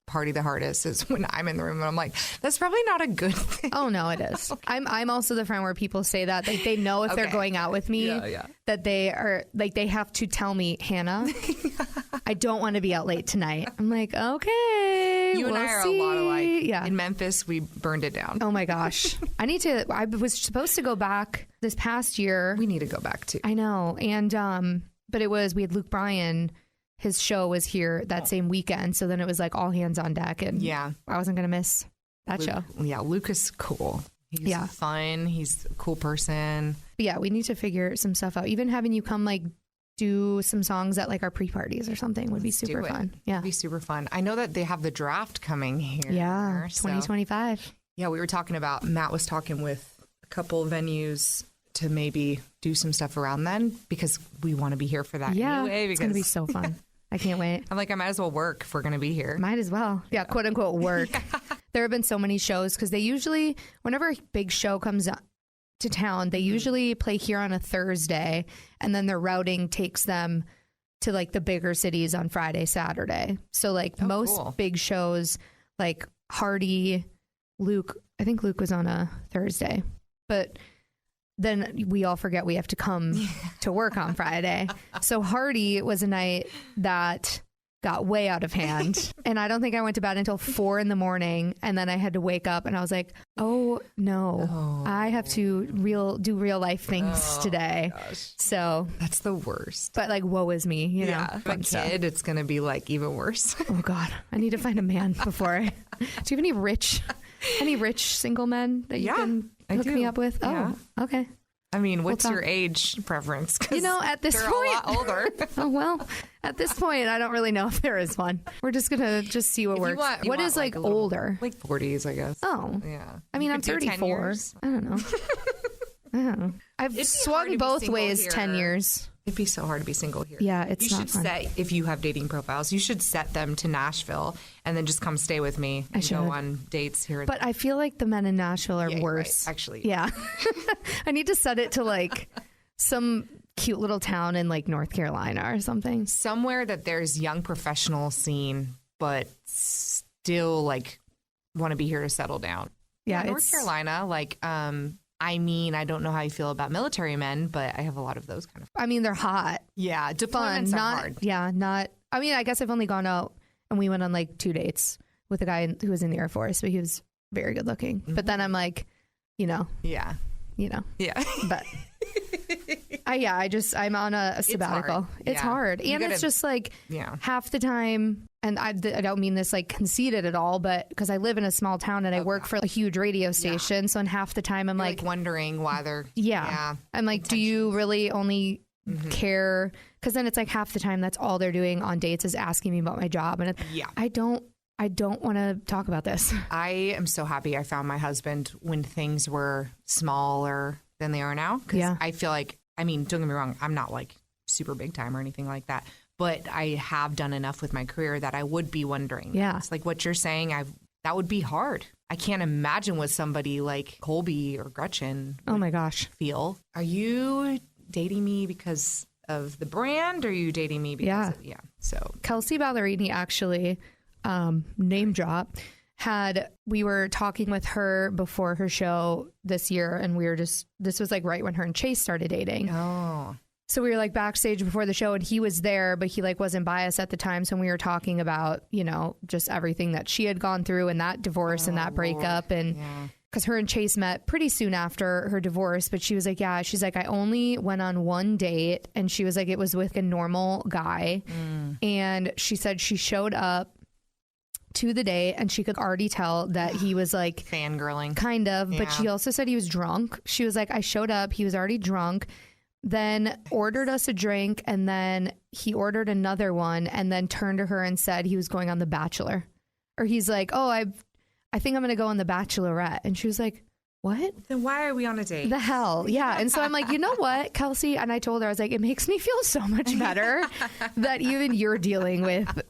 party the hardest is when I'm in the room and I'm like, that's probably not a good thing. Oh no, it is. I'm also the friend where people say that like they know if they're going out with me that they are like they have to tell me, Hannah, I don't want to be out late tonight. I'm like, okay, you and I are a lot alike. Yeah. In Memphis, we burned it down. Oh my gosh, I was supposed to go back this past year. We need to go back too. I know, and but we had Luke Bryan. His show was here that same weekend. So then it was like all hands on deck. And I wasn't going to miss that show. Yeah, Luke is cool. He's fun. He's a cool person. But yeah, we need to figure some stuff out. Even having you come like do some songs at like our pre-parties or something would be super fun. Yeah. It'd be super fun. I know that they have the draft coming here. Yeah, 2025. So, yeah, we were talking about, Matt was talking with a couple venues to maybe do some stuff around then because we want to be here for that anyway. It's going to be so fun. I can't wait. I'm like, I might as well work if we're going to be here. Might as well. Yeah, quote unquote work. There have been so many shows because they usually, whenever a big show comes to town, they usually play here on a Thursday and then their routing takes them to like the bigger cities on Friday, Saturday. So like big shows like Hardy, Luke, I think Luke was on a Thursday, but then we all forget we have to come to work on Friday. So Hardy was a night that got way out of hand. And I don't think I went to bed until 4 a.m. And then I had to wake up and I was like, oh no, I have to do real life things today. So that's the worst. But like, woe is me, you know. For a kid, it's going to be like even worse. Oh God, I need to find a man before do you have any rich single men that you can hook me up with? Oh, okay. I mean, what's your age preference? You know, at this they're point, a lot older. Oh, well, at this point, I don't really know if there is one. We're just going to see what works. What is like older? Like 40s, I guess. Oh. Yeah. I mean, I'm 34. I don't know. I've swung both ways here. 10 years. It'd be so hard to be single here. Yeah, it's not fun. Set, if you have dating profiles, you should set them to Nashville and then just come stay with me and go on dates here. But I feel like the men in Nashville are worse. Right, actually. Yeah. I need to set it to like some cute little town in like North Carolina or something. Somewhere that there's young professional scene, but still like want to be here to settle down. Yeah, North Carolina, like, I mean, I don't know how you feel about military men, but I have a lot of those kind of. I mean, they're hot. Yeah, deployments are hard. Yeah, not. I mean, I guess I've only gone out and we went on like 2 dates with a guy who was in the Air Force, but he was very good looking. Mm-hmm. But then I'm like, yeah. But I'm on a sabbatical. It's hard. And it's just like half the time. And I don't mean this like conceited at all, but because I live in a small town and I work for a huge radio station. So in half the time I'm like wondering why they're. Yeah. I'm like, do you really only care? Because then it's like half the time that's all they're doing on dates is asking me about my job. And I don't want to talk about this. I am so happy I found my husband when things were smaller than they are now. Because I feel like I mean, don't get me wrong, I'm not like super big time or anything like that, but I have done enough with my career that I would be wondering. Yeah. It's like what you're saying, that would be hard. I can't imagine what somebody like Colby or Gretchen oh my gosh feel. Are you dating me because of the brand, or are you dating me because of, so Kelsey Ballerini actually, name drop, we were talking with her before her show this year, and this was like right when her and Chase started dating. Oh. So we were like backstage before the show, and he was there, but he like wasn't biased at the time. So we were talking about, just everything that she had gone through and that divorce and that breakup. And because her and Chase met pretty soon after her divorce, but she was like, she's like, I only went on one date, and she was like, it was with a normal guy. And she said she showed up to the date and she could already tell that he was like fangirling kind of, but she also said he was drunk. She was like, I showed up, he was already drunk, then ordered us a drink, and then he ordered another one, and then turned to her and said he was going on The Bachelor. Or he's like, oh, I think I'm going to go on The Bachelorette. And she was like, what? Then why are we on a date? The hell? Yeah. And so I'm like, you know what, Kelsey? And I told her, I was like, it makes me feel so much better that even you're dealing with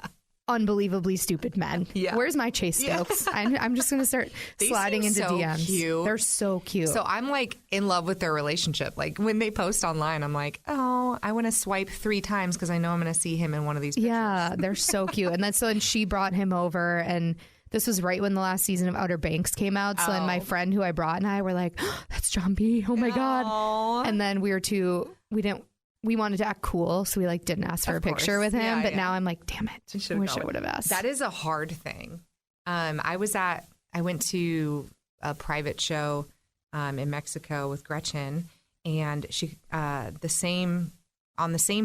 unbelievably stupid men. Yeah. Where's my Chase Stokes? I'm just going to start sliding into DMs. Cute. They're so cute. So I'm like in love with their relationship. Like when they post online, I'm like, oh, I want to swipe 3 times because I know I'm going to see him in one of these pictures. Yeah, they're so cute. And she brought him over, and this was right when the last season of Outer Banks came out. So and my friend who I brought and I were like, oh, that's John B. Oh my God. And then we wanted to act cool, so we like didn't ask for a picture with him. But now I'm like, damn it, I wish I would have asked. That is a hard thing. I went to a private show in Mexico with Gretchen, and she on the same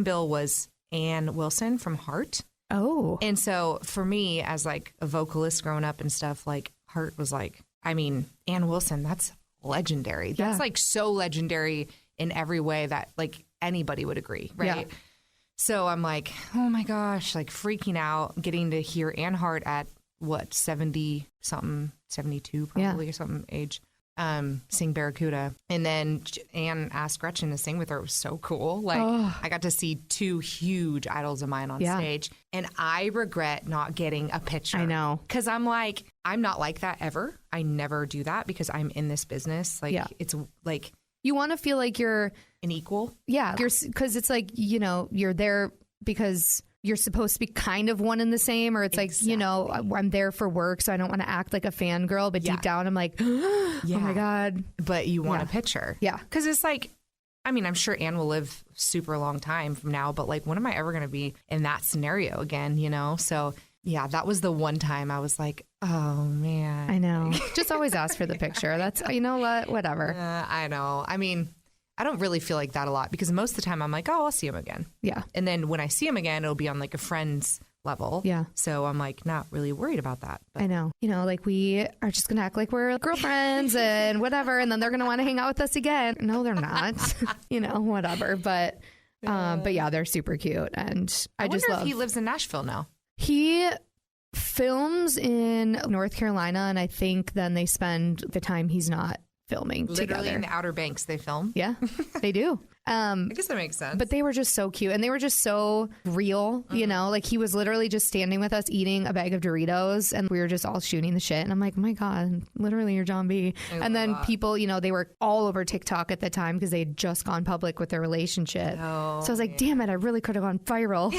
bill was Ann Wilson from Heart. Oh, and so for me as like a vocalist growing up and stuff, like Heart was like, I mean, Ann Wilson, that's legendary. Yeah. That's like so legendary in every way that like anybody would agree, right? Yeah. So I'm like, oh my gosh, like freaking out, getting to hear Ann Hart at what, 70 something, 72 probably or something age, sing Barracuda. And then Ann asked Gretchen to sing with her. It was so cool. Like I got to see 2 huge idols of mine on stage, and I regret not getting a picture. I know. Because I'm like, I'm not like that ever. I never do that because I'm in this business. Like it's like, you want to feel like you're an equal. Yeah. Because it's like, you're there because you're supposed to be kind of one and the same, or it's exactly. Like, I'm there for work, so I don't want to act like a fangirl, but deep down I'm like, oh my God. But you want a picture. Yeah. Because it's like, I mean, I'm sure Ann will live super long time from now, but like, when am I ever going to be in that scenario again, So yeah, that was the one time I was like, oh man. I know. Just always ask for the picture. That's, you know what, whatever. I know. I mean, I don't really feel like that a lot because most of the time I'm like, oh, I'll see him again. Yeah. And then when I see him again, it'll be on like a friend's level. Yeah. So I'm like not really worried about that. But. I know. Like we are just going to act like we're girlfriends and whatever. And then they're going to want to hang out with us again. No, they're not. Whatever. But yeah, they're super cute. And I just love. If he lives in Nashville now. He films in North Carolina, and I think then they spend the time he's not filming literally together. In the Outer Banks they film. Yeah, they do. I guess that makes sense. But they were just so cute, and they were just so real. Like he was literally just standing with us eating a bag of Doritos, and we were just all shooting the shit. And I'm like, oh my God, literally you're John B. And then people, they were all over TikTok at the time because they had just gone public with their relationship. So I was like, damn it, I really could have gone viral.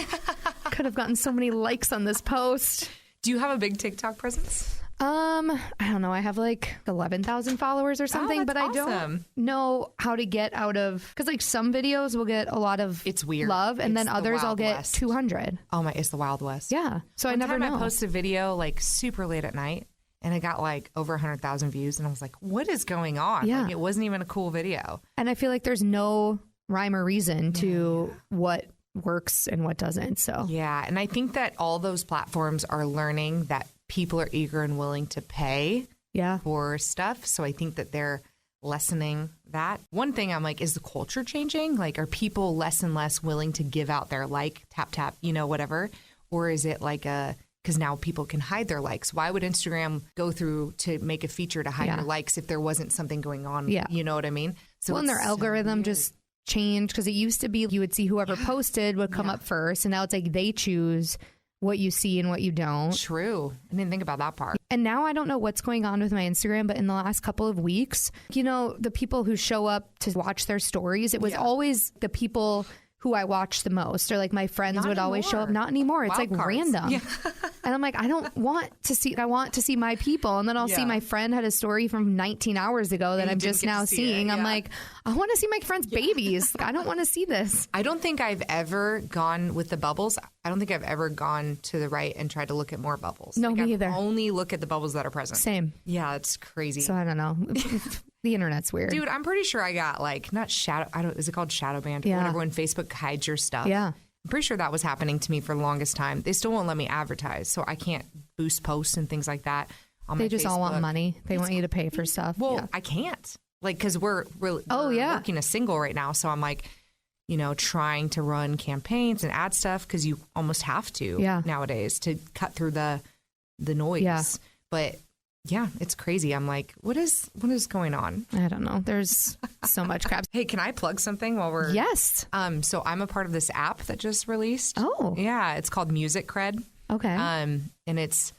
Could have gotten so many likes on this post. Do you have a big TikTok presence? I don't know. I have like 11,000 followers or something, but I don't know how to get out of, because like some videos will get a lot of love, and then others I'll get 200. Oh my, it's the Wild West. Yeah. So I never know. I posted a video like super late at night, and it got like over 100,000 views, and I was like, what is going on? Yeah. Like, it wasn't even a cool video. And I feel like there's no rhyme or reason to what works and what doesn't. So yeah, and I think that all those platforms are learning that people are eager and willing to pay for stuff. So I think that they're lessening that. One thing I'm like, is the culture changing? Like, are people less and less willing to give out their tap, whatever? Or is it like because now people can hide their likes. Why would Instagram go through to make a feature to hide your likes if there wasn't something going on? Yeah. You know what I mean? So and their algorithm just changed because it used to be you would see whoever posted would come up first, and now it's like they choose what you see and what you don't. True. I didn't think about that part. And now I don't know what's going on with my Instagram, but in the last couple of weeks, you know, the people who show up to watch their stories, it was always the people who I watch the most, or like my friends would always show up. Not anymore. It's like random. Yeah. And I'm like, I don't want to see, I want to see my people. And then I'll see my friend had a story from 19 hours ago that I'm just now seeing. I'm like, I want to see my friend's babies. I don't want to see this. I don't think I've ever gone with the bubbles. I don't think I've ever gone to the right and tried to look at more bubbles. No, me either. I only look at the bubbles that are present. Same. Yeah, it's crazy. So I don't know. The internet's weird. Dude, I'm pretty sure I got like, not shadow, is it called shadow banned? Yeah. Whenever when Facebook hides your stuff. Yeah. I'm pretty sure that was happening to me for the longest time. They still won't let me advertise, so I can't boost posts and things like that on my Facebook. They just all want money. They want you to pay for stuff. Well, I can't. Like, because we're working a single right now, so I'm like, you know, trying to run campaigns and ad stuff because you almost have to nowadays to cut through the noise. Yeah. But yeah, it's crazy. I'm like, what is going on? I don't know. There's so much crap. Hey, can I plug something while we're... Yes. So I'm a part of this app that just released. Oh. Yeah, it's called Music Cred. Okay. And it's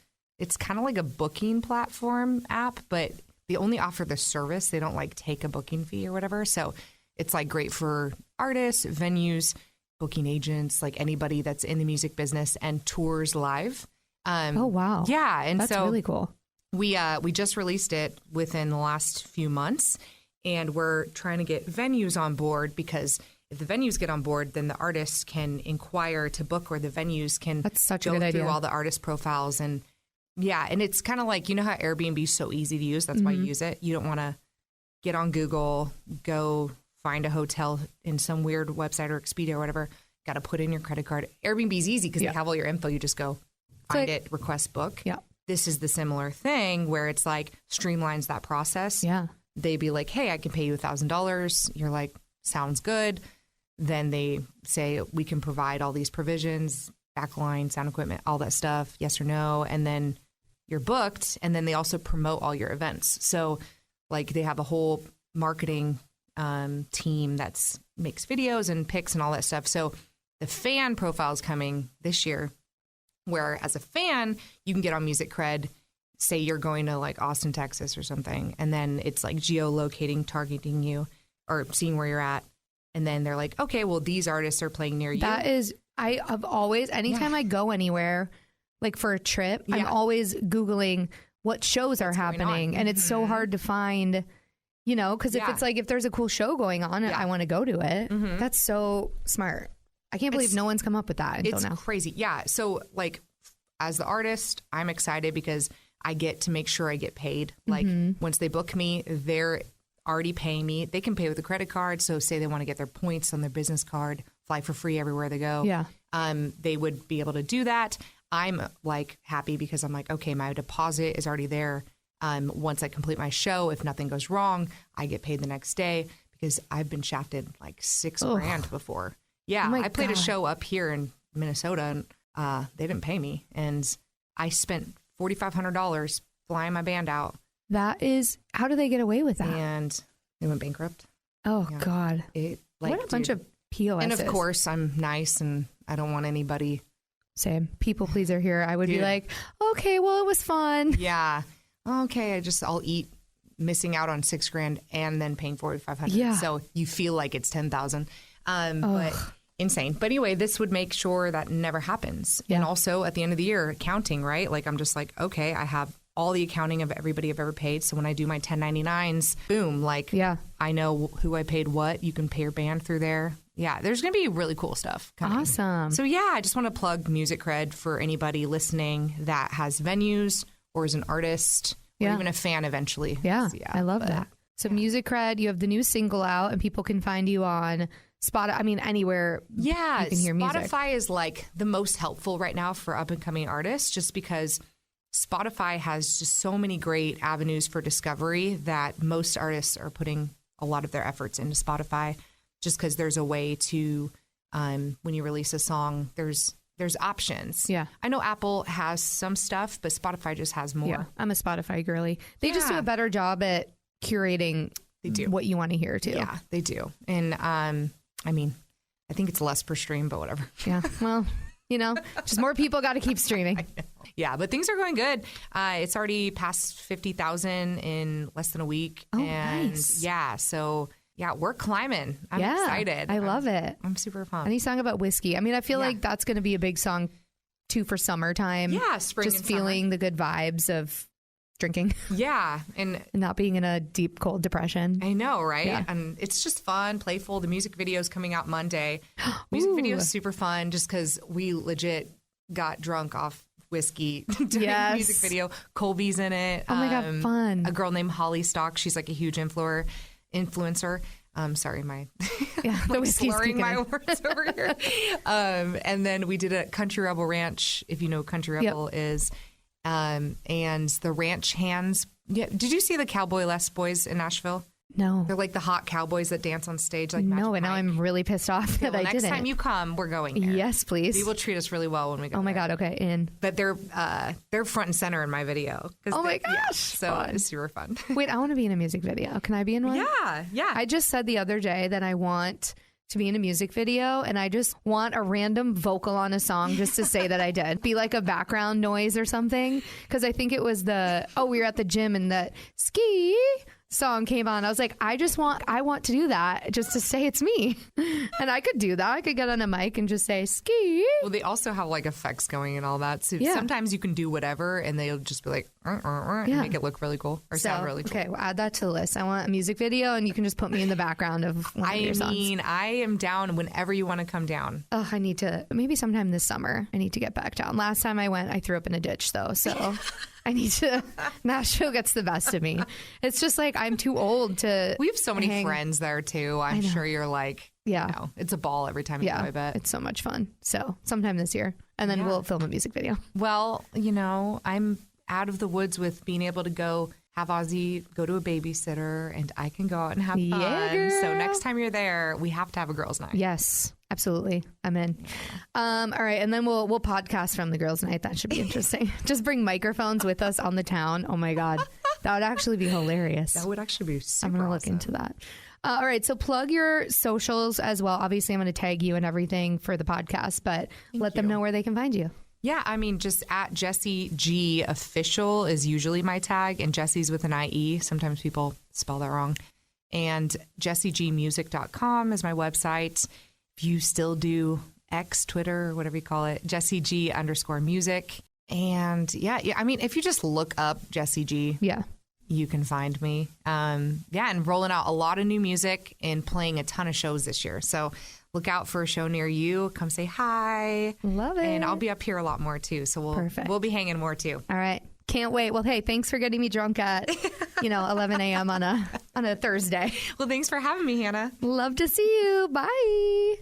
kind of like a booking platform app, but they only offer the service. They don't like take a booking fee or whatever. So it's like great for artists, venues, booking agents, like anybody that's in the music business, and tours live. Oh, wow. Yeah. And that's really cool. We just released it within the last few months, and we're trying to get venues on board, because if the venues get on board, then the artists can inquire to book, or the venues can go through all the artist profiles. And and it's kind of like, you know how Airbnb is so easy to use? That's why you use it. You don't want to get on Google, go find a hotel in some weird website or Expedia or whatever. Got to put in your credit card. Airbnb is easy because they have all your info. You just go find it, request book. Yeah. This is the similar thing where it's like streamlines that process. Yeah. They'd be like, hey, I can pay you $1,000. You're like, sounds good. Then they say, we can provide all these provisions, backline, sound equipment, all that stuff, yes or no. And then you're booked. And then they also promote all your events. So like they have a whole marketing team that's makes videos and pics and all that stuff. So the fan profile is coming this year, where as a fan, you can get on Music Cred, say you're going to like Austin, Texas or something, and then it's like geolocating, targeting you, or seeing where you're at. And then they're like, okay, well, these artists are playing near you. That is, I have always, anytime I go anywhere, like for a trip, I'm always Googling what shows are happening. And it's so hard to find, you know, because if it's like, if there's a cool show going on, I want to go to it. That's so smart. I can't believe no one's come up with that until now. It's crazy. Yeah. So like as the artist, I'm excited because I get to make sure I get paid. Like once they book me, they're already paying me. They can pay with a credit card. So say they want to get their points on their business card, fly for free everywhere they go. Yeah. They would be able to do that. I'm like happy because I'm like, okay, my deposit is already there. Once I complete my show, if nothing goes wrong, I get paid the next day, because I've been shafted like $6,000 before. Yeah, I played a show up here in Minnesota, and they didn't pay me, and I spent $4,500 flying my band out. That is, how do they get away with that? And they went bankrupt. Oh God! What a bunch of POSs. And of course, I'm nice, and I don't want anybody. Same people pleaser here. I would be like, okay, well, it was fun. Yeah, okay. I'll eat, missing out on $6,000 and then paying $4,500. Yeah. So you feel like it's $10,000. But insane. But anyway, this would make sure that never happens. Yeah. And also at the end of the year, accounting, right? Like I'm just like, okay, I have all the accounting of everybody I've ever paid. So when I do my 1099s, boom, like I know who I paid what. You can pay your band through there. Yeah, there's going to be really cool stuff coming. Awesome. So yeah, I just want to plug Music Cred for anybody listening that has venues or is an artist or even a fan eventually. Yeah, I love that. So Music Cred, you have the new single out, and people can find you on Spotify. I mean, anywhere you can hear music. Spotify is like the most helpful right now for up and coming artists, just because Spotify has just so many great avenues for discovery that most artists are putting a lot of their efforts into Spotify, just because there's a way to, when you release a song, there's options. Yeah. I know Apple has some stuff, but Spotify just has more. Yeah, I'm a Spotify girly. They just do a better job at curating what you want to hear too. Yeah, they do. And I mean, I think it's less per stream, but whatever. Yeah. Well, just more people got to keep streaming. Yeah, but things are going good. It's already past 50,000 in less than a week. Oh, and nice. Yeah, so yeah, we're climbing. I'm excited. I love it. I'm super pumped. Any song about whiskey. I mean, I feel like that's going to be a big song too for summertime. Yeah, spring just and feeling summer. the good vibes of drinking. Yeah, and not being in a deep, cold depression. I know, right? Yeah. And it's just fun, playful. The music video is coming out Monday. Music video is super fun just because we legit got drunk off whiskey during the music video. Colby's in it. Oh my God, fun. A girl named Holly Stock. She's like a huge influencer. Sorry, my the whiskey's slurring my words over here. And then we did a Country Rebel Ranch, if you know what Country Rebel is. And the ranch hands. Yeah, did you see the Cowboy Les boys in Nashville? No. They're like the hot cowboys that dance on stage like Magic No, and now Mike. I'm really pissed off that I didn't. Next time you come, we're going here. Yes, please. You will treat us really well when we go. Oh my there. God, okay, in. But they're front and center in my video. Oh my gosh. Yeah, so it's super fun. Wait, I want to be in a music video. Can I be in one? Yeah. I just said the other day that I want to be in a music video, and I just want a random vocal on a song just to say that I did. Be like a background noise or something. Because I think it was we were at the gym and the ski song came on. I was like, I want to do that just to say it's me. And I could do that. I could get on a mic and just say ski. Well, they also have like effects going and all that. So sometimes you can do whatever and they'll just be like, and make it look really cool or sound really cool. Okay, well, add that to the list. I want a music video and you can just put me in the background of one of your songs. I mean, I am down whenever you want to come down. Oh, I need to, maybe sometime this summer, I need to get back down. Last time I went, I threw up in a ditch though. So I need to, Nashville gets the best of me. It's just like, I'm too old to. We have so many friends there too. I'm sure you're like, it's a ball every time you go, I bet. It's so much fun. So sometime this year. And then we'll film a music video. Well, I'm out of the woods with being able to go have Ozzy go to a babysitter and I can go out and have fun. Yeah, so next time you're there, we have to have a girls' night. Yes, absolutely. I'm in. All right. And then we'll podcast from the girls' night. That should be interesting. Just bring microphones with us on the town. Oh my God. That would actually be hilarious. That would actually be super I'm going to look awesome. into that. All right. So plug your socials as well. Obviously, I'm going to tag you and everything for the podcast, but let them know where they can find you. Yeah, I mean, just at Jessie G Official is usually my tag, and Jessie's with an IE. Sometimes people spell that wrong. And JessieGmusic.com is my website. If you still do X, Twitter, or whatever you call it, Jessie G _music. And yeah, I mean, if you just look up Jessie G, you can find me. And rolling out a lot of new music and playing a ton of shows this year. So look out for a show near you. Come say hi. Love it. And I'll be up here a lot more too. So we'll be hanging more too. All right. Can't wait. Well, hey, thanks for getting me drunk at 11 a.m. on a Thursday. Well, thanks for having me, Hannah. Love to see you. Bye.